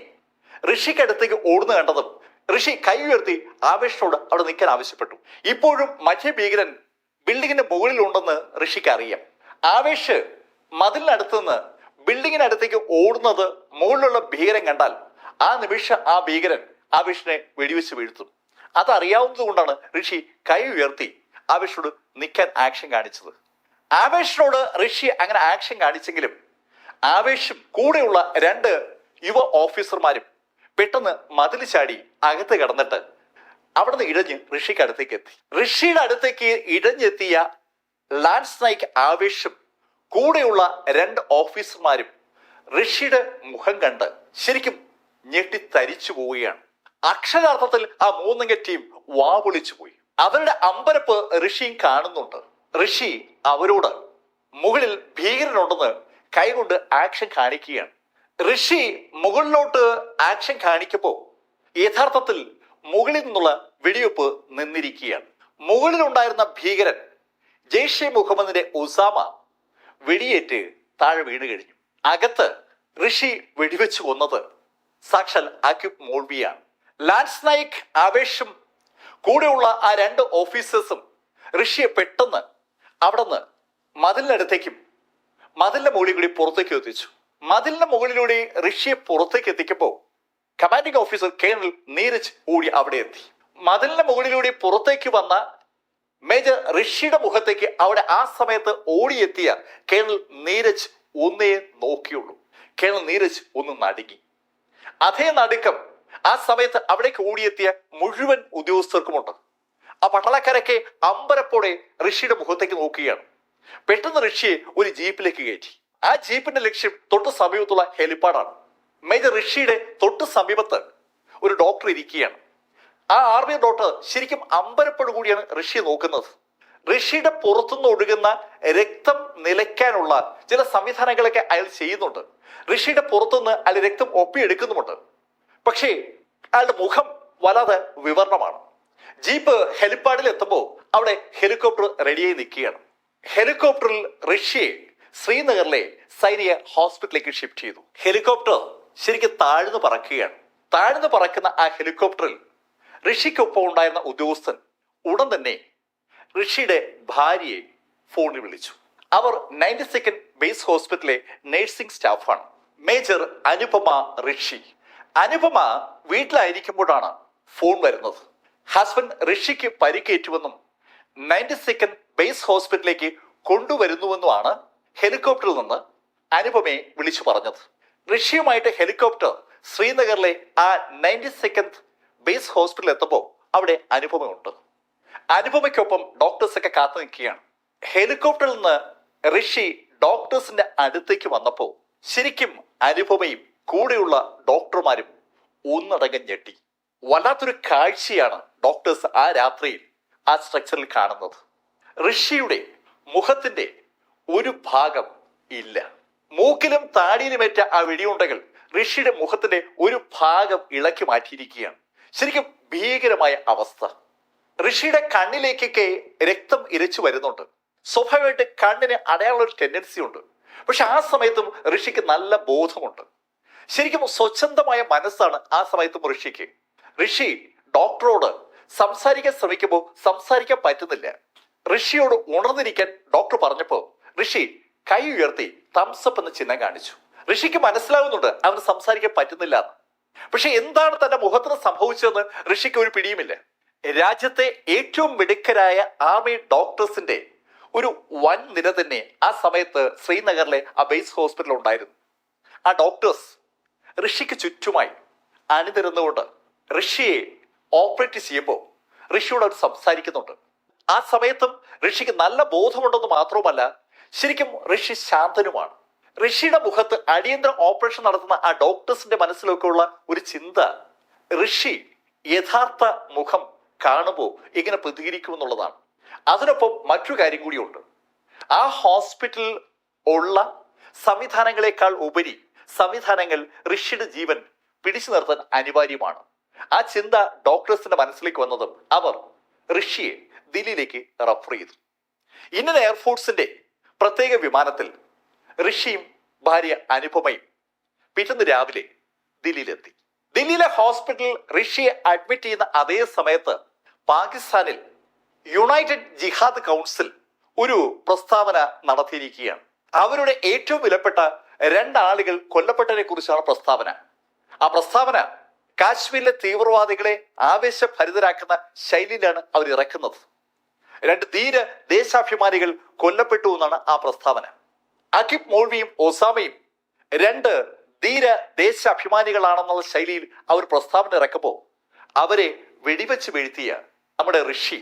ഋഷിക്ക് അടുത്തേക്ക് ഓടുന്നു കണ്ടതും ഋഷി കൈ ഉയർത്തി ആവേഷിനോട് അവിടെ നിൽക്കാൻ ആവശ്യപ്പെട്ടു. ഇപ്പോഴും മറ്റേ ഭീകരൻ ബിൽഡിങ്ങിന്റെ മുകളിലുണ്ടെന്ന് ഋഷിക്ക് അറിയാം. ആവേഷ് മതിലിനടുത്ത് നിന്ന് ബിൽഡിങ്ങിനടുത്തേക്ക് ഓടുന്നത് മുകളിലുള്ള ഭീകരൻ കണ്ടാൽ ആ നിമിഷം ആ ഭീകരൻ ആവേഷിനെ വെടിവെച്ച് വീഴ്ത്തും. അതറിയാവുന്നത് കൊണ്ടാണ് ഋഷി കൈ ഉയർത്തി ആവേഷിനോട് നിൽക്കാൻ ആക്ഷൻ കാണിച്ചത്. ആവേഷിനോട് ഋഷി അങ്ങനെ ആക്ഷൻ കാണിച്ചെങ്കിലും ആവേശും കൂടെയുള്ള 2 യുവ ഓഫീസർമാരും പെട്ടെന്ന് മതിൽ ചാടി അകത്ത് കടന്നിട്ട് അവിടുന്ന് ഇഴഞ്ഞ് ഋഷിക്ക് അടുത്തേക്ക് എത്തി. ഋഷിയുടെ അടുത്തേക്ക് ഇഴഞ്ഞെത്തിയ ലാൻസ് നായിക് ആവേശും കൂടെയുള്ള 2 ഓഫീസർമാരും ഋഷിയുടെ മുഖം കണ്ട് ശരിക്കും ഞെട്ടിത്തരിച്ചു പോവുകയാണ്. അക്ഷരാർത്ഥത്തിൽ ആ 3 ടീം വാ പൊളിച്ചു പോയി. അവരുടെ അമ്പരപ്പ് ഋഷിയും കാണുന്നുണ്ട്. ഋഷി അവരോട് മുകളിൽ ഭീകരനുണ്ടെന്ന് കൈകൊണ്ട് ആക്ഷൻ കാണിക്കുകയാണ്. ഋഷി മുകളിലോട്ട് ആക്ഷൻ കാണിക്കുമ്പോൾ യഥാർത്ഥത്തിൽ മുകളിൽ നിന്നുള്ള വെടിവെപ്പ് നിന്നിരിക്കുകയാണ്. മുകളിലുണ്ടായിരുന്ന ഭീകരൻ ജെയ്ഷെ മുഹമ്മദിന്റെ ഉസാമ വെടിയേറ്റ് താഴെ വീണ് കഴിഞ്ഞു. അകത്ത് ഋഷി വെടിവെച്ച് കൊന്നത് സാക്ഷാൽ ആക്യുബ് മൗലവിയാണ്. ലാൻസ് നായിക് ആവേശം കൂടെയുള്ള ആ 2 ഓഫീസേഴ്സും ഋഷിയെ പെട്ടെന്ന് അവിടുന്ന് മതിലിനടുത്തേക്കും മതിലിന്റെ മുകളിൽ കൂടി പുറത്തേക്ക് എത്തിച്ചു. മതിലിന്റെ മുകളിലൂടെ ഋഷിയെ പുറത്തേക്ക് എത്തിക്കുമ്പോൾ കമാൻഡിംഗ് ഓഫീസർ കേണൽ നീരജ് ഓടി അവിടെ എത്തി. മതിലിന്റെ മുകളിലൂടെ പുറത്തേക്ക് വന്ന മേജർ ഋഷിയുടെ മുഖത്തേക്ക് അവിടെ ആ സമയത്ത് ഓടിയെത്തിയ കേണൽ നീരജ് ഒന്നേ നോക്കിയുള്ളൂ. കേണൽ നീരജ് ഒന്ന് നടുങ്ങി. അതേ നടുക്കം ആ സമയത്ത് അവിടേക്ക് ഓടിയെത്തിയ മുഴുവൻ ഉദ്യോഗസ്ഥർക്കുമുണ്ട്. ആ പട്ടാളക്കാരൊക്കെ അമ്പരപ്പോടെ ഋഷിയുടെ മുഖത്തേക്ക് നോക്കുകയാണ്. പെട്ടെന്ന് ഋഷിയെ ഒരു ജീപ്പിലേക്ക് കയറ്റി. ആ ജീപ്പിന്റെ ലക്ഷ്യം തൊട്ട് സമീപത്തുള്ള ഹെലിപ്പാഡാണ്. മേജർ ഋഷിയുടെ തൊട്ട് സമീപത്ത് ഒരു ഡോക്ടർ ഇരിക്കുകയാണ്. ആ ആർമി ഡോക്ടർ ശരിക്കും അമ്പരപ്പോടുകൂടിയാണ് ഋഷിയെ നോക്കുന്നത്. ഋഷിയുടെ പുറത്തുനിന്ന് ഒഴുകുന്ന രക്തം നിലയ്ക്കാനുള്ള ചില സംവിധാനങ്ങളൊക്കെ അയാൾ ചെയ്യുന്നുണ്ട്. ഋഷിയുടെ പുറത്തുനിന്ന് അയാൾ രക്തം ഒപ്പിയെടുക്കുന്നുമുണ്ട്. പക്ഷേ അയാളുടെ മുഖം വല്ലാതെ വിവരണമാണ്. ജീപ്പ് ഹെലിപ്പാഡിൽ എത്തുമ്പോൾ അവിടെ ഹെലികോപ്റ്റർ റെഡിയായി നിൽക്കുകയാണ്. ഹെലികോപ്റ്ററിൽ ഋഷിയെ ശ്രീനഗറിലെ സൈനിക ഹോസ്പിറ്റലിലേക്ക് ഷിഫ്റ്റ് ചെയ്തു. ഹെലികോപ്റ്റർ ശരിക്കും താഴ്ന്നു പറക്കുകയാണ്. താഴ്ന്നു പറക്കുന്ന ആ ഹെലികോപ്റ്ററിൽ ഋഷിക്കൊപ്പം ഉണ്ടായിരുന്ന ഉദ്യോഗസ്ഥൻ ഉടൻ തന്നെ ഋഷിയുടെ ഭാര്യയെ ഫോണിൽ വിളിച്ചു. അവർ 92nd ബേസ് ഹോസ്പിറ്റലിലെ നഴ്സിംഗ് സ്റ്റാഫാണ്. മേജർ അനുപമ ഋഷി. അനുപമ വീട്ടിലായിരിക്കുമ്പോഴാണ് ഫോൺ വരുന്നത്. ഹസ്ബൻഡ് ഋഷിക്ക് പരിക്കേറ്റുവെന്നും 92nd ബേസ് ഹോസ്പിറ്റലിലേക്ക് കൊണ്ടുവരുന്നുവെന്നുമാണ് ഹെലികോപ്റ്ററിൽ നിന്ന് അനുപമയെ വിളിച്ചു പറഞ്ഞത്. ഋഷിയുമായിട്ട് ഹെലികോപ്റ്റർ ശ്രീനഗറിലെ ആ 92nd ബേസ് ഹോസ്പിറ്റലിൽ എത്തുമ്പോൾ അവിടെ അനുപമയുണ്ട്. അനുപമയ്ക്കൊപ്പം ഡോക്ടേഴ്സ് ഒക്കെ കാത്തു നിൽക്കുകയാണ്. ഹെലികോപ്റ്ററിൽ നിന്ന് ഋഷി ഡോക്ടേഴ്സിന്റെ അടുത്തേക്ക് വന്നപ്പോൾ ശരിക്കും അനുപമയും കൂടെയുള്ള ഡോക്ടർമാരും ഒന്നടങ്കം ഞെട്ടി. വല്ലാത്തൊരു കാഴ്ചയാണ് ഡോക്ടേഴ്സ് ആ രാത്രിയിൽ ആ സ്ട്രക്ചറിൽ കാണുന്നത്. ഋഷിയുടെ മുഖത്തിന്റെ ഒരു ഭാഗം ഇല്ല. മൂക്കിലും താടിയിലുമേറ്റ ആ വെടിയുണ്ടകൾ ഋഷിയുടെ മുഖത്തിന്റെ ഒരു ഭാഗം ഇളക്കി മാറ്റിയിരിക്കുകയാണ്. ശരിക്കും ഭീകരമായ അവസ്ഥ. ഋഷിയുടെ കണ്ണിലേക്കൊക്കെ രക്തം ഇരച്ചു വരുന്നുണ്ട്. സ്വാഭാവികമായിട്ട് കണ്ണിന് അടയാനുള്ള ഒരു ടെൻഡൻസി ഉണ്ട്. പക്ഷെ ആ സമയത്തും ഋഷിക്ക് നല്ല ബോധമുണ്ട്. ശരിക്കും സ്വച്ഛന്തമായ മനസ്സാണ് ആ സമയത്തും ഋഷിക്ക്. ഋഷി ഡോക്ടറോട് സംസാരിക്കാൻ ശ്രമിക്കുമ്പോൾ സംസാരിക്കാൻ പറ്റുന്നില്ല. ഋഷിയോട് ഉണർന്നിരിക്കാൻ ഡോക്ടർ പറഞ്ഞപ്പോൾ ഋഷി കൈ ഉയർത്തി തംസപ്പ് എന്ന ചിഹ്നം കാണിച്ചു. ഋഷിക്ക് മനസ്സിലാവുന്നുണ്ട് അവന് സംസാരിക്കാൻ പറ്റുന്നില്ല എന്ന്. പക്ഷെ എന്താണ് തന്റെ മുഖത്തിന് സംഭവിച്ചതെന്ന് ഋഷിക്ക് ഒരു പിടിയുമില്ല. രാജ്യത്തെ ഏറ്റവും മിടുക്കരായ ആർമി ഡോക്ടേഴ്സിന്റെ ഒരു വൻ നിര തന്നെ ആ സമയത്ത് ശ്രീനഗറിലെ ആ ബേസ് ഹോസ്പിറ്റലിൽ ഉണ്ടായിരുന്നു. ആ ഡോക്ടേഴ്സ് ഋഷിക്ക് ചുറ്റുമായി അണിനിരുന്നുകൊണ്ട് ഋഷിയെ ഓപ്പറേറ്റ് ചെയ്യുമ്പോൾ ഋഷിയോട് അവർ സംസാരിക്കുന്നുണ്ട്. ആ സമയത്തും ഋഷിക്ക് നല്ല ബോധമുണ്ടെന്ന് മാത്രവുമല്ല, ശരിക്കും ഋഷി ശാന്തനുമാണ്. ഋഷിയുടെ മുഖത്ത് അടിയന്തര ഓപ്പറേഷൻ നടത്തുന്ന ആ ഡോക്ടേഴ്സിന്റെ മനസ്സിലൊക്കെ ഉള്ള ഒരു ചിന്ത, ഋഷി യഥാർത്ഥ മുഖം കാണുമ്പോൾ ഇങ്ങനെ പ്രതികരിക്കുമെന്നുള്ളതാണ്. അതിനൊപ്പം മറ്റൊരു കാര്യം കൂടിയുണ്ട്. ആ ഹോസ്പിറ്റലിൽ ഉള്ള സംവിധാനങ്ങളെക്കാൾ ഉപരി സംവിധാനങ്ങൾ ഋഷിയുടെ ജീവൻ പിടിച്ചു നിർത്താൻ അനിവാര്യമാണ്. ആ ചിന്ത ഡോക്ടേഴ്സിന്റെ മനസ്സിലേക്ക് വന്നതും അവർ ഋഷിയെ ദില്ലിയിലേക്ക് റഫർ ചെയ്തു. ഇന്ത്യൻ എയർഫോഴ്സിന്റെ പ്രത്യേക വിമാനത്തിൽ ഋഷിയും ഭാര്യ അനുപമയും പിറ്റേന്ന് രാവിലെ ദില്ലിയിലെത്തി. ദില്ലിയിലെ ഹോസ്പിറ്റലിൽ ഋഷിയെ അഡ്മിറ്റ് ചെയ്യുന്ന അതേ സമയത്ത് പാകിസ്ഥാനിൽ യുണൈറ്റഡ് ജിഹാദ് കൗൺസിൽ ഒരു പ്രസ്താവന നടത്തിയിരിക്കുകയാണ്. അവരുടെ ഏറ്റവും വിലപ്പെട്ട 2 ആളുകൾ കൊല്ലപ്പെട്ടതിനെ കുറിച്ചാണ് പ്രസ്താവന. ആ പ്രസ്താവന കാശ്മീരിലെ തീവ്രവാദികളെ ആവേശഭരിതരാക്കുന്ന ശൈലിയിലാണ് അവർ ഇറക്കുന്നത്. 2 ധീര ദേശാഭിമാനികൾ കൊല്ലപ്പെട്ടു എന്നാണ് ആ പ്രസ്താവന. ആക്യുബ് മൗലവിയും ഒസാമയും 2 ധീര ദേശാഭിമാനികളാണെന്നുള്ള ശൈലിയിൽ അവർ പ്രസ്താവന ഇറക്കുമ്പോൾ അവരെ വെടിവെച്ച് വീഴ്ത്തിയ നമ്മുടെ ഋഷി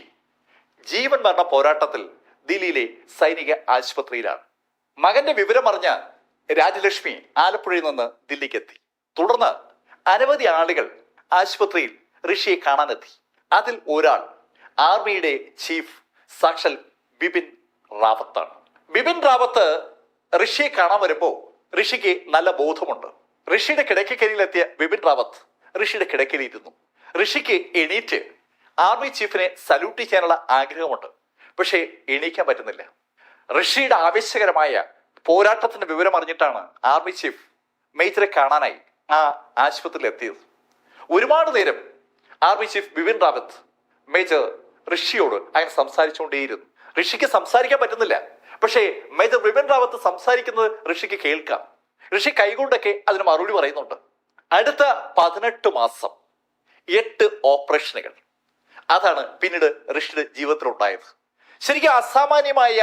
ജീവൻ മരണ പോരാട്ടത്തിൽ ദില്ലിയിലെ സൈനിക ആശുപത്രിയിലാണ്. മകന്റെ വിവരമറിഞ്ഞ രാജലക്ഷ്മി ആലപ്പുഴയിൽ നിന്ന് ദില്ലിക്ക് എത്തി. തുടർന്ന് അനവധി ആളുകൾ ആശുപത്രിയിൽ ഋഷിയെ കാണാനെത്തി. അതിൽ ഒരാൾ ആർമിയുടെ ചീഫ് സാക്ഷൽ ബിപിൻ റാവത്താണ്. ബിപിൻ റാവത്ത് ഋഷിയെ കാണാൻ വരുമ്പോൾ ഋഷിക്ക് നല്ല ബോധമുണ്ട്. ഋഷിയുടെ കിടക്കക്കരിയിലെത്തിയ ബിപിൻ റാവത്ത് ഋഷിയുടെ കിടക്കയിലിരുന്നു. ഋഷിക്ക് എണീറ്റ് ആർമി ചീഫിനെ സല്യൂട്ട് ചെയ്യാനുള്ള ആഗ്രഹമുണ്ട്. പക്ഷേ എണീക്കാൻ പറ്റുന്നില്ല. ഋഷിയുടെ ആവേശകരമായ പോരാട്ടത്തിന്റെ വിവരം അറിഞ്ഞിട്ടാണ് ആർമി ചീഫ് മേജറെ കാണാനായി ആ ആശുപത്രിയിൽ എത്തിയത്. ഒരുപാട് നേരം army chief Bipin Rawat major ഋഷിയോട് അങ്ങനെ സംസാരിച്ചുകൊണ്ടേയിരുന്നു. ഋഷിക്ക് സംസാരിക്കാൻ പറ്റുന്നില്ല. പക്ഷേ മേജർ ബിപിൻ റാവത്ത് സംസാരിക്കുന്നത് ഋഷിക്ക് കേൾക്കാം. ഋഷി കൈകൊണ്ടൊക്കെ അതിന് മറുപടി പറയുന്നുണ്ട്. അടുത്ത 18 മാസം 8 ഓപ്പറേഷനുകൾ, അതാണ് പിന്നീട് ഋഷിയുടെ ജീവിതത്തിൽ ഉണ്ടായത്. ശരിക്കും അസാമാന്യമായ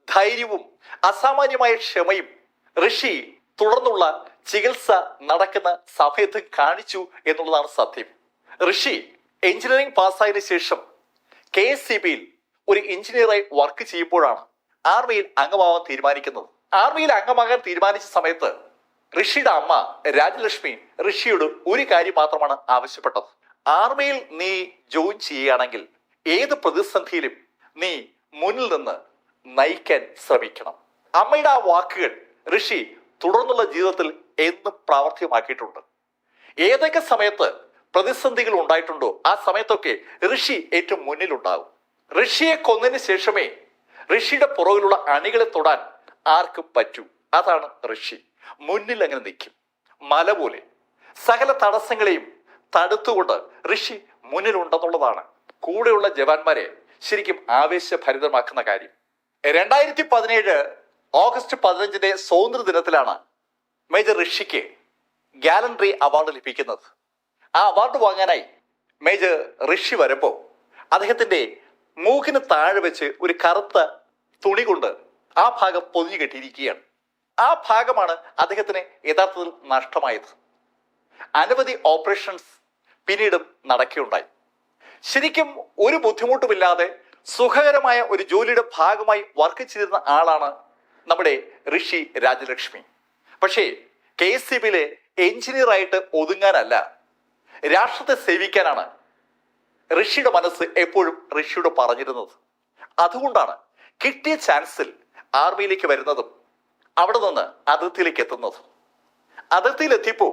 ധൈര്യവും അസാമാന്യമായ ക്ഷമയും ഋഷി തുടർന്നുള്ള ചികിത്സ നടക്കുന്ന സമയത്ത് കാണിച്ചു എന്നുള്ളതാണ് സത്യം. ഋഷി എഞ്ചിനീയറിംഗ് പാസ്സായതിനു ശേഷം KSCBയിൽ ഒരു എഞ്ചിനീയറായി വർക്ക് ചെയ്യുമ്പോഴാണ് ആർമിയിൽ അംഗമാവാൻ തീരുമാനിക്കുന്നത്. ആർമിയിൽ അംഗമാകാൻ തീരുമാനിച്ച സമയത്ത് ഋഷിയുടെ അമ്മ രാജലക്ഷ്മി ഋഷിയോട് ഒരു കാര്യം മാത്രമാണ് ആവശ്യപ്പെട്ടത്. ആർമിയിൽ നീ ജോയിൻ ചെയ്യുകയാണെങ്കിൽ ഏത് പ്രതിസന്ധിയിലും നീ മുന്നിൽ നിന്ന് നയിക്കാൻ ശ്രമിക്കണം. അമ്മയുടെ ആ വാക്കുകൾ ഋഷി തുടർന്നുള്ള ജീവിതത്തിൽ എന്നും പ്രാവർത്തികമാക്കിയിട്ടുണ്ട്. ഏതൊക്കെ സമയത്ത് പ്രതിസന്ധികൾ ഉണ്ടായിട്ടുണ്ടോ ആ സമയത്തൊക്കെ ഋഷി ഏറ്റവും മുന്നിലുണ്ടാകും. ഋഷിയെ കൊന്നതിന് ശേഷമേ ഋഷിയുടെ പുറകിലുള്ള അണികളെ തൊടാൻ ആർക്കും പറ്റൂ. അതാണ് ഋഷി. മുന്നിൽ അങ്ങനെ നിൽക്കും. മല പോലെ സകല തടസ്സങ്ങളെയും തടുത്തുകൊണ്ട് ഋഷി മുന്നിലുണ്ടെന്നുള്ളതാണ് കൂടെയുള്ള ജവാന്മാരെ ശരിക്കും ആവേശഭരിതമാക്കുന്ന കാര്യം. 2017 ഓഗസ്റ്റ് 15 സ്വാതന്ത്ര്യ ദിനത്തിലാണ് മേജർ ഋഷിക്ക് ഗാലൻട്രി അവാർഡ് ലഭിക്കുന്നത്. ആ അവാർഡ് വാങ്ങാനായി മേജർ ഋഷി വരുമ്പോൾ അദ്ദേഹത്തിന്റെ മൂക്കിന് താഴെ വെച്ച് ഒരു കറുത്ത തുണി കൊണ്ട് ആ ഭാഗം പൊതിഞ്ഞു കെട്ടിയിരിക്കുകയാണ്. ആ ഭാഗമാണ് അദ്ദേഹത്തിന് യഥാർത്ഥത്തിൽ നഷ്ടമായത്. അനവധി ഓപ്പറേഷൻസ് പിന്നീടും നടക്കുകയുണ്ടായി. ശരിക്കും ഒരു ബുദ്ധിമുട്ടുമില്ലാതെ സുഖകരമായ ഒരു ജോലിയുടെ ഭാഗമായി വർക്ക് ചെയ്തിരുന്ന ആളാണ് നമ്മുടെ ഋഷി രാജലക്ഷ്മി. പക്ഷേ KSCBയിലെ എഞ്ചിനീയറായിട്ട് ഒതുങ്ങാനല്ല, രാഷ്ട്രത്തെ സേവിക്കാനാണ് ഋഷിയുടെ മനസ്സ് എപ്പോഴും ഋഷിയോട് പറഞ്ഞിരുന്നത്. അതുകൊണ്ടാണ് കിട്ടിയ ചാൻസിൽ ആർമിയിലേക്ക് വരുന്നതും അവിടെ നിന്ന് അതിർത്തിയിലേക്ക് എത്തുന്നതും. അതിർത്തിയിലെത്തിയപ്പോൾ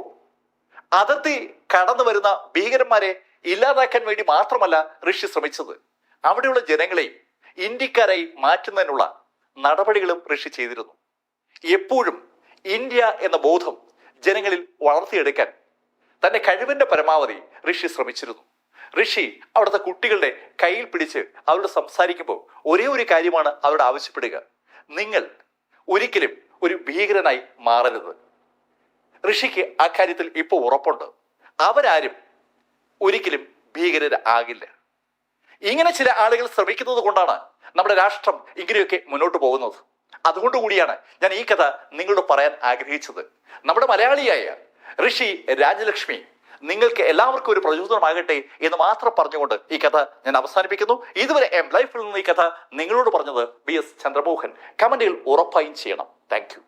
അതിർത്തി കടന്നു വരുന്ന ഭീകരന്മാരെ ഇല്ലാതാക്കാൻ വേണ്ടി മാത്രമല്ല ഋഷി ശ്രമിച്ചത്, അവിടെയുള്ള ജനങ്ങളെയും ഇന്ത്യക്കാരായി മാറ്റുന്നതിനുള്ള നടപടികളും ഋഷി ചെയ്തിരുന്നു. എപ്പോഴും ഇന്ത്യ എന്ന ബോധം ജനങ്ങളിൽ വളർത്തിയെടുക്കാൻ തന്റെ കഴിവിന്റെ പരമാവധി ഋഷി ശ്രമിച്ചിരുന്നു. ഋഷി അവിടുത്തെ കുട്ടികളുടെ കയ്യിൽ പിടിച്ച് അവരോട് സംസാരിക്കുമ്പോൾ ഒരേ ഒരു കാര്യമാണ് അവരോട് ആവശ്യപ്പെടുക: നിങ്ങൾ ഒരിക്കലും ഒരു ഭീകരനായി മാറരുത്. ഋഷിക്ക് ആ കാര്യത്തിൽ ഇപ്പോൾ ഉറപ്പുണ്ട്. അവരാരും ഒരിക്കലും ഭീകരരാകില്ല. ഇങ്ങനെ ചില ആളുകൾ ശ്രമിക്കുന്നത് കൊണ്ടാണ് നമ്മുടെ രാഷ്ട്രം ഇങ്ങനെയൊക്കെ മുന്നോട്ട് പോകുന്നത്. അതുകൊണ്ടുകൂടിയാണ് ഞാൻ ഈ കഥ നിങ്ങളോട് പറയാൻ ആഗ്രഹിച്ചത്. നമ്മുടെ മലയാളിയായ ഋഷി രാജലക്ഷ്മി നിങ്ങൾക്ക് എല്ലാവർക്കും ഒരു പ്രചോദനമാകട്ടെ എന്ന് മാത്രം പറഞ്ഞുകൊണ്ട് ഈ കഥ ഞാൻ അവസാനിപ്പിക്കുന്നു. ഇതുവരെ ലൈഫിൽ നിന്ന് ഈ കഥ നിങ്ങളോട് പറഞ്ഞത് BS ചന്ദ്രമോഹൻ. കമന്റുകൾ ഉറപ്പായും ചെയ്യണം. Thank you.